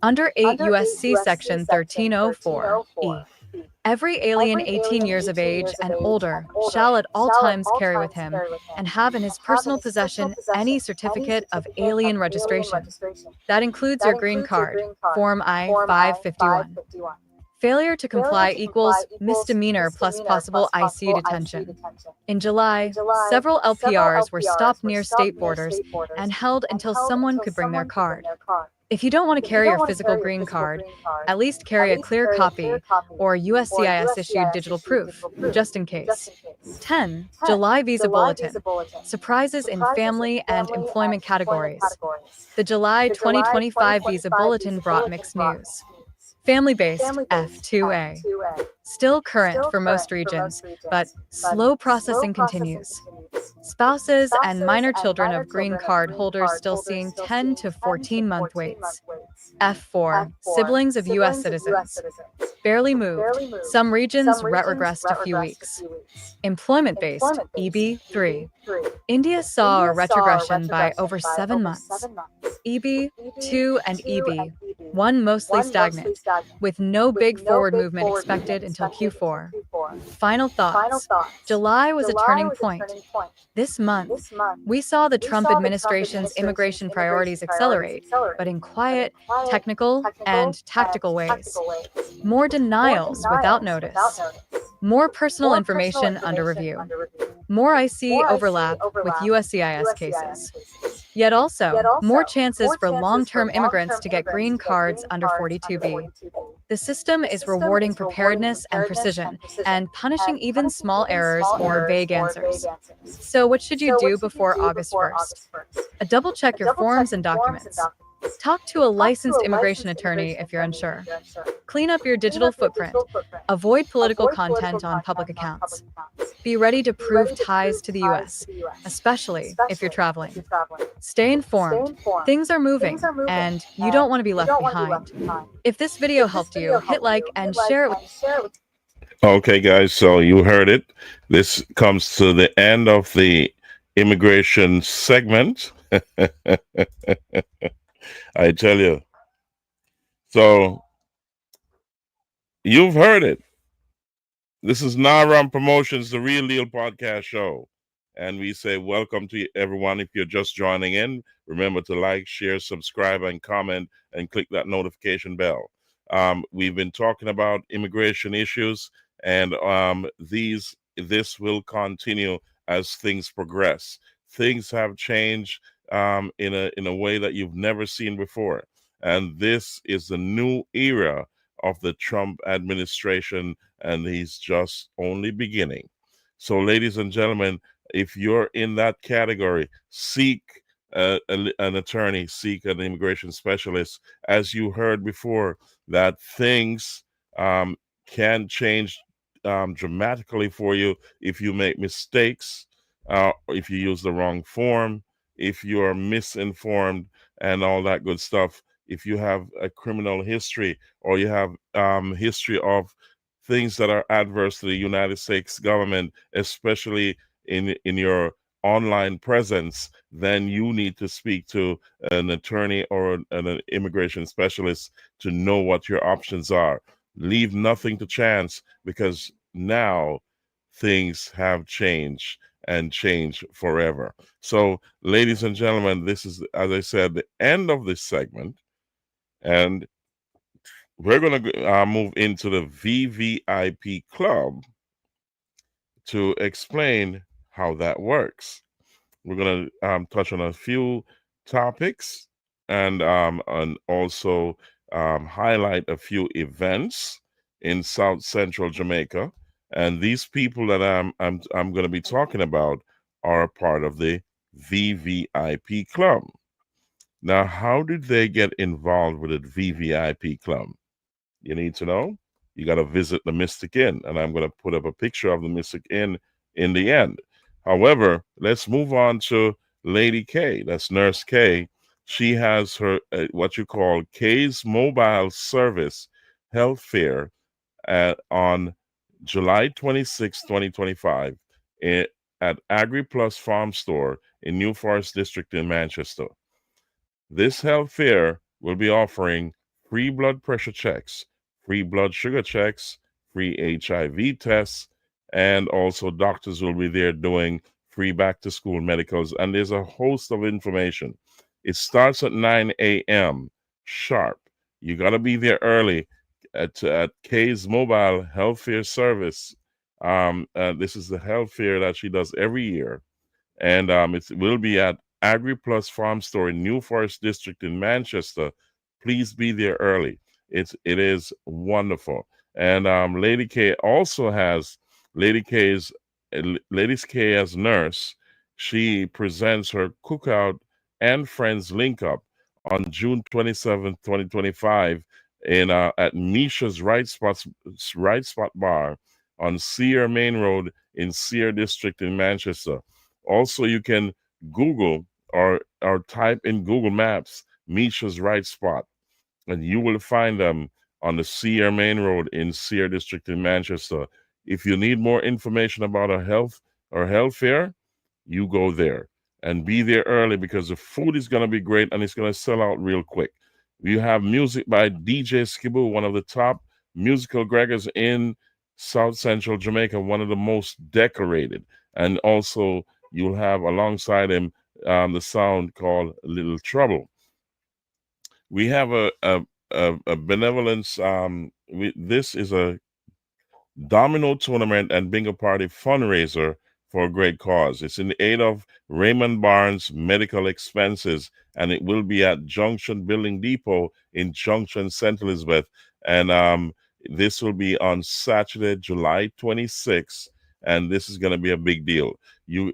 Under 8 U.S.C. Section 1304(e), every alien 18 years of age and older shall at all times carry with him and have in his personal possession any certificate of alien registration. That includes your green card, Form I-551. Failure to comply equals misdemeanor plus possible IC detention. In July, several LPRs were stopped near state borders and held until someone could bring their card. If you don't want to carry your physical green card, at least carry a clear copy or USCIS issued digital proof, just in case. 10. July Visa Bulletin. Surprises in family and employment categories. The July 2025 Visa Bulletin brought mixed news. Family-based F2A. Still current for most regions, but slow processing continues. Spouses and minor children of green card holders still seeing 10 to 14-month waits. F4, siblings of U.S. citizens. Barely moved. Some regions regressed a few weeks. Employment-based EB3. India saw a retrogression by over 7 months. EB2 and EB1 mostly stagnant, with no big forward movement expected until Q4. Final thoughts. July was a turning point. This month, we saw the Trump administration's immigration priorities accelerate, but in quiet, technical, and tactical ways. More denials without notice. More personal information under review. More IC overlap with USCIS cases. Yet also, more chances for long-term immigrants to get green cards under 42B. The system is rewarding preparedness and precision, and punishing even small errors or vague answers. So what should you do before August 1st? Double-check your forms and documents. Talk to a licensed immigration attorney if you're unsure. Clean up your digital footprint. Avoid political content on public accounts. Be ready to prove ties to the U.S., especially if you're traveling. Stay informed. Things are moving, and you don't want to be left behind. If this video helped you, hit like and share it with. Okay, guys, so you heard it. This comes to the end of the immigration segment. I tell you. So you've heard it. This is Naram Promotions, the Real Deal Podcast Show. And we say welcome to everyone. If you're just joining in, remember to like, share, subscribe, and comment, and click that notification bell. We've been talking about immigration issues, and this will continue as things progress. Things have changed in a way that you've never seen before, and this is the new era of the Trump administration, and he's just only beginning. So, ladies and gentlemen, if you're in that category, seek an attorney, seek an immigration specialist. As you heard before, that things can change dramatically for you if you make mistakes, if you use the wrong form, if you are misinformed, and all that good stuff. If you have a criminal history, or you have history of things that are adverse to the United States government, especially in your online presence, then you need to speak to an attorney or an immigration specialist to know what your options are. Leave nothing to chance, because now things have changed, and change forever. So, ladies and gentlemen, this is, as I said, the end of this segment, and we're going to move into the VVIP Club to explain how that works. We're going to touch on a few topics, and also highlight a few events in South Central Jamaica. And these people that I'm going to be talking about are a part of the VVIP Club. Now, how did they get involved with the VVIP Club? You need to know. You got to visit the Mystic Inn, and I'm going to put up a picture of the Mystic Inn in the end. However, let's move on to Lady K. That's Nurse K. She has her what you call K's Mobile Service Health Fair on July 26, 2025 at Agri Plus Farm Store in New Forest District in Manchester. This health fair will be offering free blood pressure checks, free blood sugar checks, free HIV tests, and also doctors will be there doing free back-to-school medicals, and there's a host of information. It starts at 9 a.m. sharp. You got to be there early at K's Mobile Health Fair Service. This is the health fair that she does every year, and it will be at Agri Plus Farm Store in New Forest District in Manchester, Please be there early. It is wonderful. And Lady K also has Ladies K as nurse. She presents her cookout and friends link up on June 27th, 2025 in at Misha's Right Spot Bar on Sear Main Road in Sear District in Manchester. Also, you can Google or type in Google Maps Misha's Right Spot, and you will find them on the Sear Main Road in Sear District in Manchester. If you need more information about our health fair, you go there and be there early because the food is going to be great and it's going to sell out real quick. We have music by DJ Skibu, one of the top musical Gregors in South Central Jamaica, one of the most decorated. And also, you'll have alongside him the sound called Little Trouble. We have a benevolence. This is a domino tournament and bingo party fundraiser for a great cause. It's in aid of Raymond Barnes medical expenses, and it will be at Junction Building Depot in Junction, St. Elizabeth. And this will be on Saturday, July 26th, and this is going to be a big deal.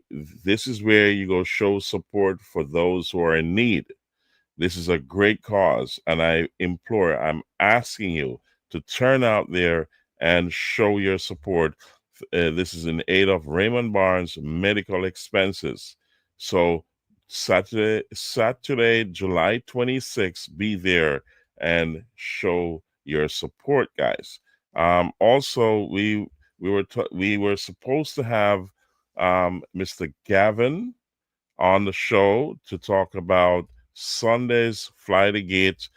This is where you go show support for those who are in need. This is a great cause, and I'm asking you to turn out there and show your support. This is in aid of Raymond Barnes medical expenses. So Saturday, July 26th, be there and show your support, guys. Also, we were supposed to have Mr. Gavin on the show to talk about Sunday's Fly the Gate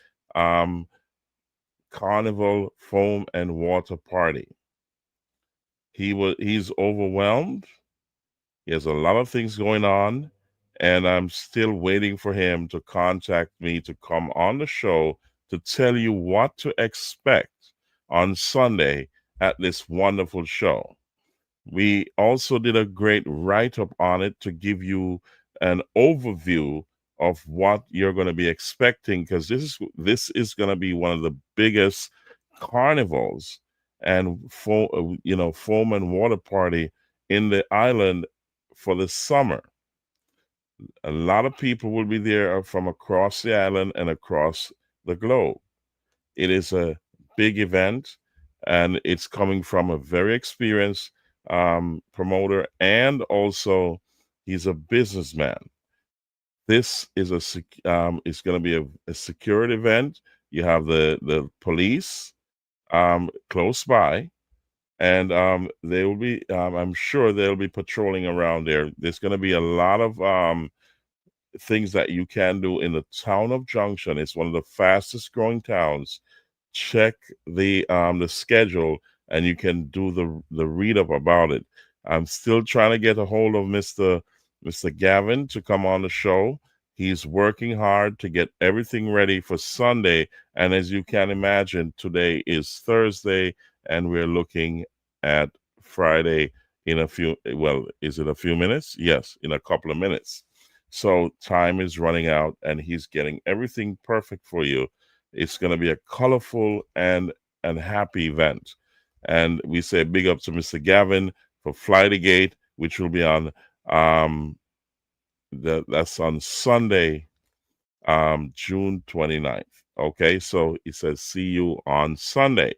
Carnival Foam and Water Party. He's overwhelmed. He has a lot of things going on, and I'm still waiting for him to contact me to come on the show to tell you what to expect on Sunday at this wonderful show. We also did a great write-up on it to give you an overview of what you're going to be expecting, because this is going to be one of the biggest carnivals and foam and water party in the island for the summer. A lot of people will be there from across the island and across the globe. It is a big event, and it's coming from a very experienced promoter, and also he's a businessman. This is it's going to be a security event. You have the police close by, and they will be. I'm sure they'll be patrolling around there. There's going to be a lot of things that you can do in the town of Junction. It's one of the fastest growing towns. Check the schedule, and you can do the read up about it. I'm still trying to get a hold of Mr. Gavin to come on the show. He's working hard to get everything ready for Sunday, and as you can imagine, today is Thursday, and we're looking at Friday in a few. Well, is it a few minutes? Yes, in a couple of minutes. So time is running out, and he's getting everything perfect for you. It's going to be a colorful and happy event. And we say big up to Mr. Gavin for Fly the Gate, which will be on that's on Sunday, June 29th. Okay, so he says see you on Sunday.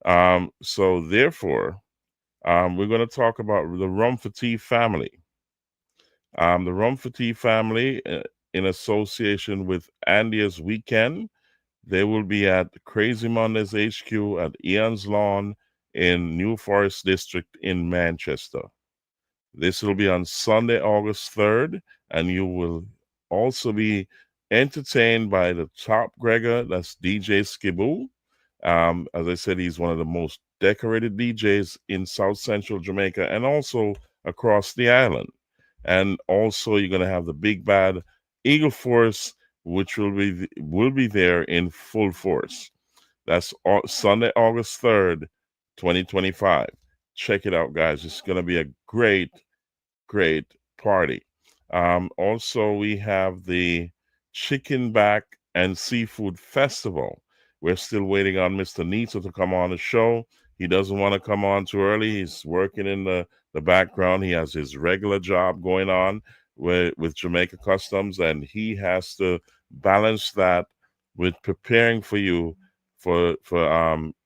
So therefore, we're going to talk about the Rum for Tea family. The Rum for Tea family, in association with Andia's Weekend, they will be at Crazy Mondays HQ at Ian's Lawn in New Forest District in Manchester. This will be on Sunday, August 3rd, and you will also be entertained by the top Gregor, that's DJ Skibu. As I said, he's one of the most decorated DJs in South Central Jamaica and also across the island. And also, you're going to have the big bad Eagle Force, which will be there in full force. That's Sunday, August 3rd, 2025. Check it out, guys. It's going to be a great party. Also, we have the Chicken Back and Seafood Festival. We're still waiting on Mr. Nito to come on the show. He doesn't want to come on too early. He's working in the background. He has his regular job going on with Jamaica Customs, and he has to balance that with preparing for you for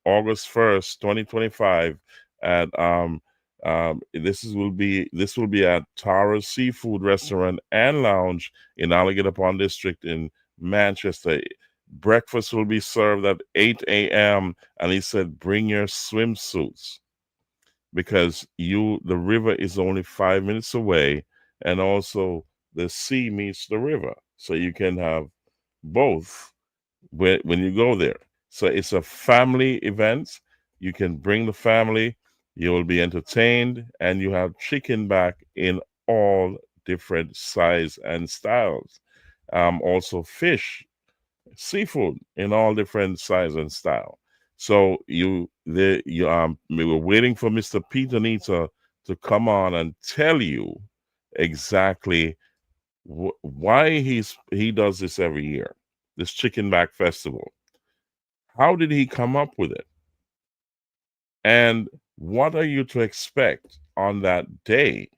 August 1st, 2025 at this will be at Tara's Seafood Restaurant and Lounge in Alligator Pond District in Manchester. Breakfast will be served at 8 a.m. and he said, bring your swimsuits because the river is only 5 minutes away, and also the sea meets the river, so you can have both when you go there. So it's a family event. You can bring the family, you will be entertained, and you have chicken back in all different size and styles. Also fish, seafood in all different size and style. So we were waiting for Mr. Peter Nita to come on and tell you exactly why he does this every year, this Chicken Back Festival. How did he come up with it? And what are you to expect on that day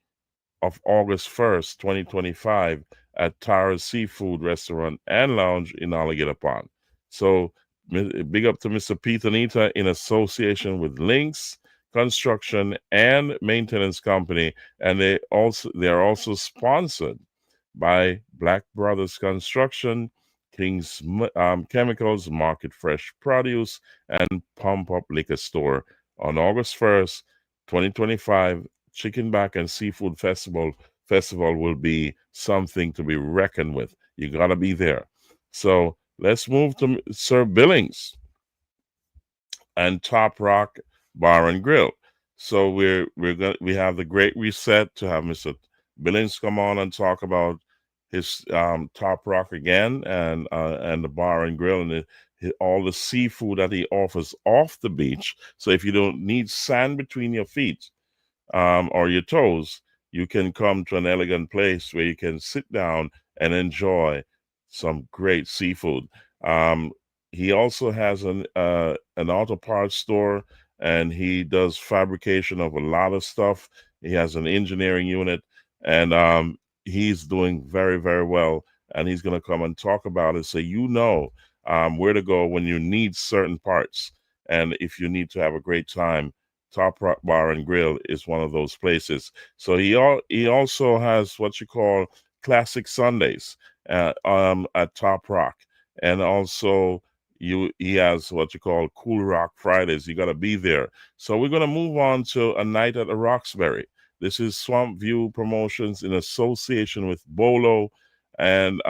of August 1st, 2025 at Tara's Seafood Restaurant and Lounge in Alligator Pond? So big up to Mr. Peter Nita in association with Links Construction and Maintenance Company, and they are also sponsored by Black Brothers Construction, King's Chemicals, Market Fresh Produce, and Pump Up Liquor Store. On August 1st, 2025, Chicken Back and Seafood Festival will be something to be reckoned with. You got to be there. So let's move to Sir Billings and Top Rock Bar and Grill. So we have the great reset to have Mr. Billings come on and talk about his Top Rock again and the bar and grill and all the seafood that he offers off the beach. So if you don't need sand between your feet or your toes, you can come to an elegant place where you can sit down and enjoy some great seafood. He also has an auto parts store, and he does fabrication of a lot of stuff. He has an engineering unit, and he's doing very, very well. And he's going to come and talk about it, so you know where to go when you need certain parts. And if you need to have a great time, Top Rock Bar and Grill is one of those places. So he also has what you call Classic Sundays at Top Rock, and also he has what you call Cool Rock Fridays. You got to be there. So we're going to move on to A Night at the Roxbury. This is Swamp View Promotions in association with Bolo, and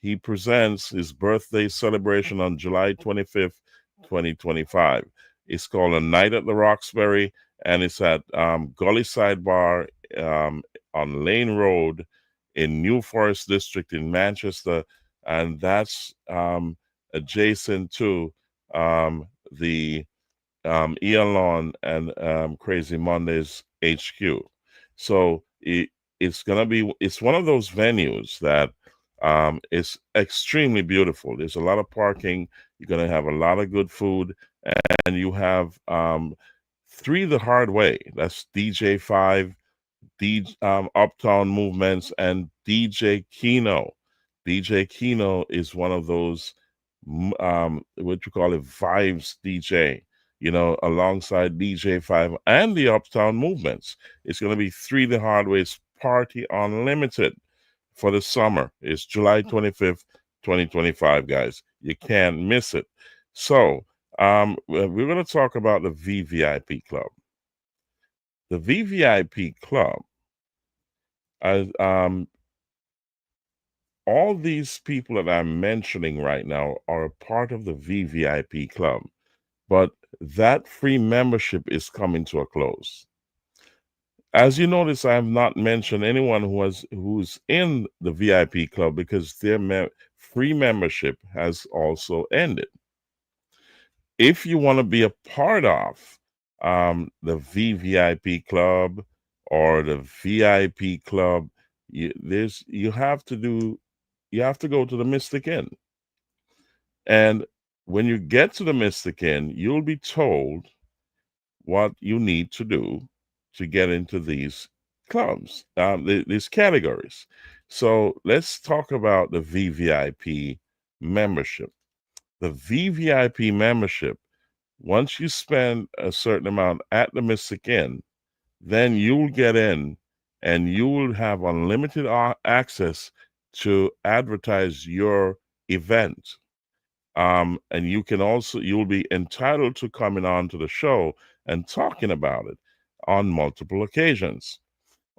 he presents his birthday celebration on July 25th, 2025. It's called A Night at the Roxbury, and it's at Gully Side Bar on Lane Road in New Forest District in Manchester, and that's adjacent to the Ian Lawn and Crazy Mondays HQ. So it's one of those venues that is extremely beautiful. There's a lot of parking. You're gonna have a lot of good food, and you have Three the Hard Way. That's DJ5, Uptown Movements, and DJ Kino. DJ Kino is one of those what you call it, vibes DJ, alongside DJ5 and the Uptown Movements. It's going to be Three the Hard Way's Party Unlimited for the summer. It's July 25th, 2025, guys. You can't miss it. So we're going to talk about the VVIP Club. The VVIP Club, all these people that I'm mentioning right now are a part of the VVIP Club, but that free membership is coming to a close. As you notice, I have not mentioned anyone who's in the VIP Club because their free membership has also ended. If you want to be a part of the VVIP Club or the VIP Club, you have to go to the Mystic Inn. And when you get to the Mystic Inn, you'll be told what you need to do to get into these clubs, these categories. So let's talk about the VVIP membership. The VVIP membership, once you spend a certain amount at the Mystic Inn, then you'll get in and you will have unlimited access to advertise your event. And you'll be entitled to coming on to the show and talking about it on multiple occasions.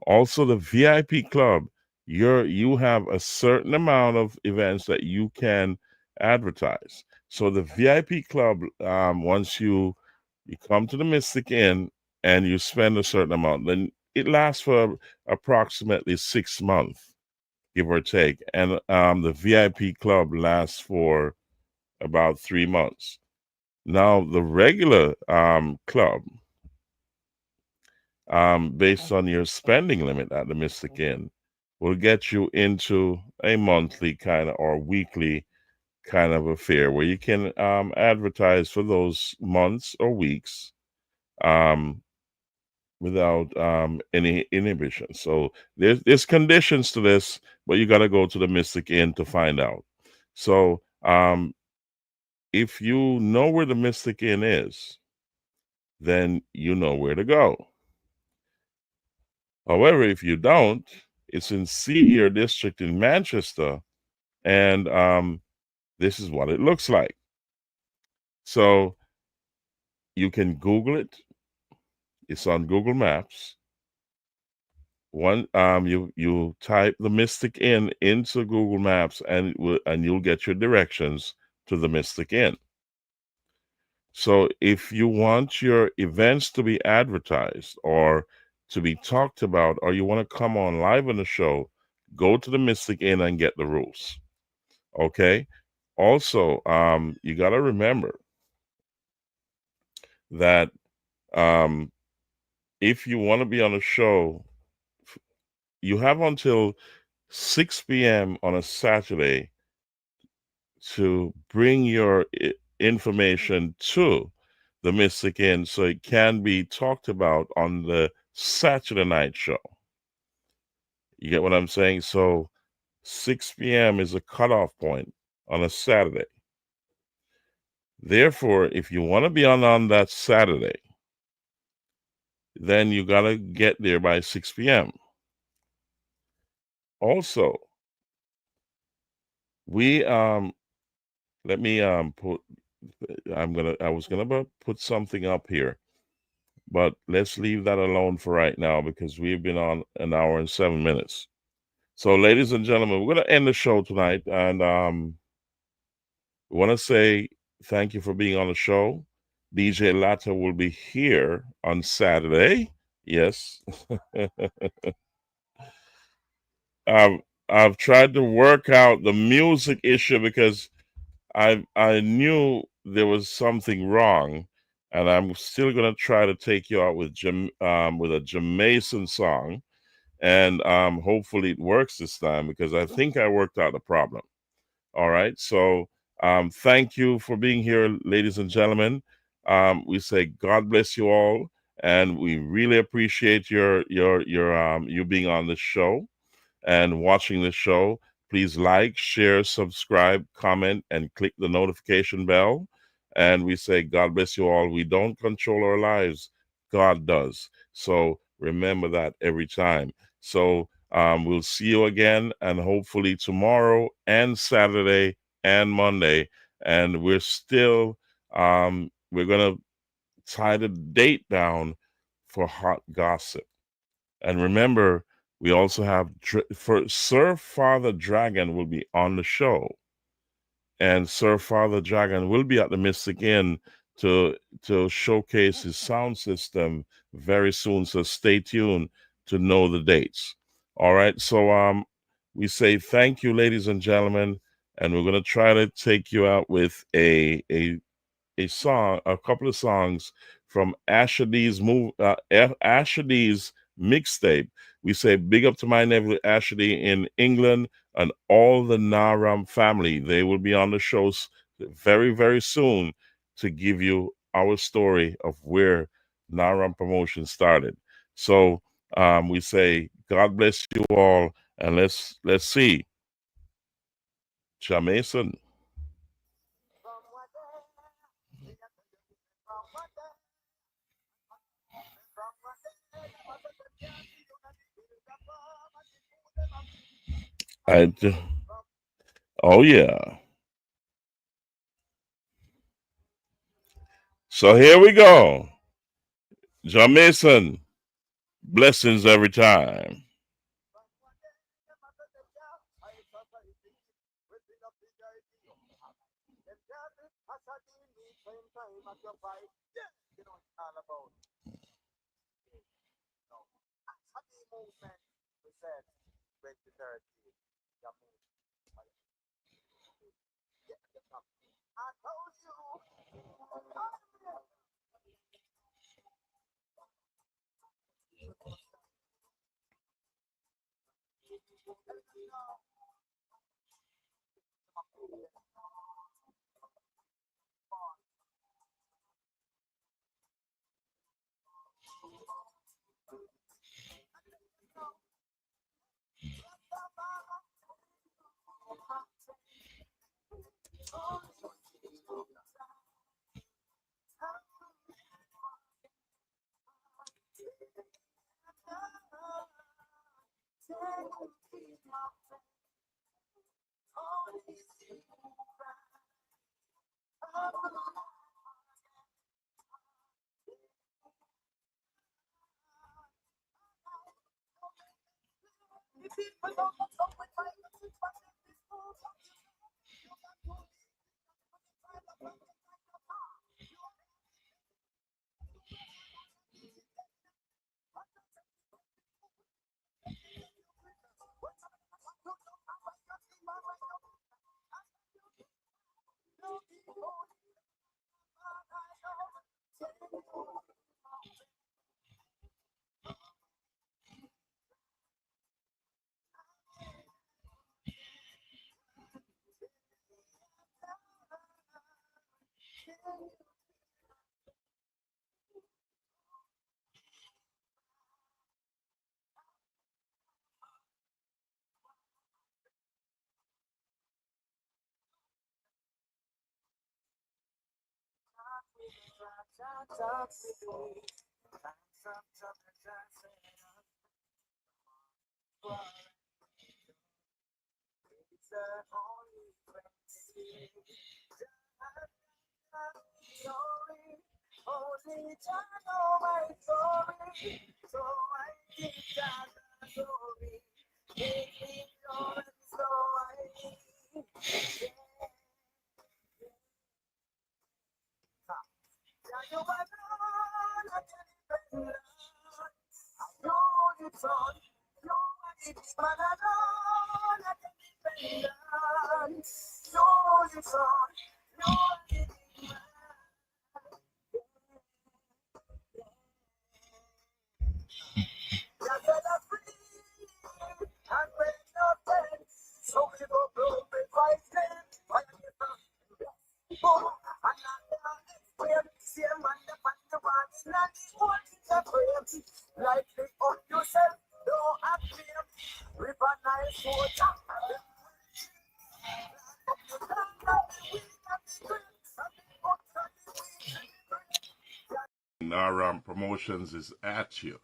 Also, the VIP club, you have a certain amount of events that you can advertise. So the VIP club, once you come to the Mystic Inn and you spend a certain amount, then it lasts for approximately 6 months, give or take. And the VIP club lasts for about 3 months. Now, the regular club, based on your spending limit at the Mystic Inn, will get you into a monthly kind of or weekly kind of affair where you can advertise for those months or weeks without any inhibition. So there's conditions to this, but you got to go to the Mystic Inn to find out. So if you know where the Mystic Inn is, then you know where to go. However, if you don't, it's in Sea District in Manchester, and this is what it looks like. So you can Google it. It's on Google Maps. You type the Mystic Inn into Google Maps, and you'll get your directions to the Mystic Inn. So if you want your events to be advertised or to be talked about, or you want to come on live on the show, go to the Mystic Inn and get the rules. Okay. Also, you got to remember that if you want to be on a show, you have until 6 p.m. on a Saturday to bring your information to the Mystic Inn so it can be talked about on the Saturday night show. You get what I'm saying? So 6 p.m. is a cutoff point on a Saturday. Therefore, if you want to be on that Saturday, then you got to get there by 6 p.m. Also, we let me put I was gonna put something up here, but let's leave that alone for right now because we've been on an hour and 7 minutes. So, ladies and gentlemen, we're gonna end the show tonight, and we want to say thank you for being on the show. DJ Latta will be here on Saturday. Yes. I've tried to work out the music issue because I knew there was something wrong, and I'm still gonna try to take you out with a Jamaican song, and hopefully it works this time because I think I worked out the problem. All right, so thank you for being here, ladies and gentlemen. We say God bless you all, and we really appreciate your you being on the show and watching the show. Please like, share, subscribe, comment, and click the notification bell. And we say, God bless you all. We don't control our lives, God does. So remember that every time. So we'll see you again, and hopefully tomorrow and Saturday and Monday. And we're still, we're going to tie the date down for Hot Gossip. And remember, we also have for Sir Father Dragon will be on the show, and Sir Father Dragon will be at the Mystic Inn to showcase his sound system very soon. So stay tuned to know the dates. All right. So we say thank you, ladies and gentlemen, and we're gonna try to take you out with a song, a couple of songs from Asher D's mixtape. We say big up to my nephew Asher D in England and all the Naram family. They will be on the shows very, very soon to give you our story of where Naram Promotion started. So we say, God bless you all, and let's see. Jamason. Oh yeah. So here we go. Jamason, blessings every time. Naram Promotions is at you.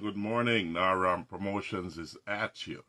Good morning. Naram Promotions is at you.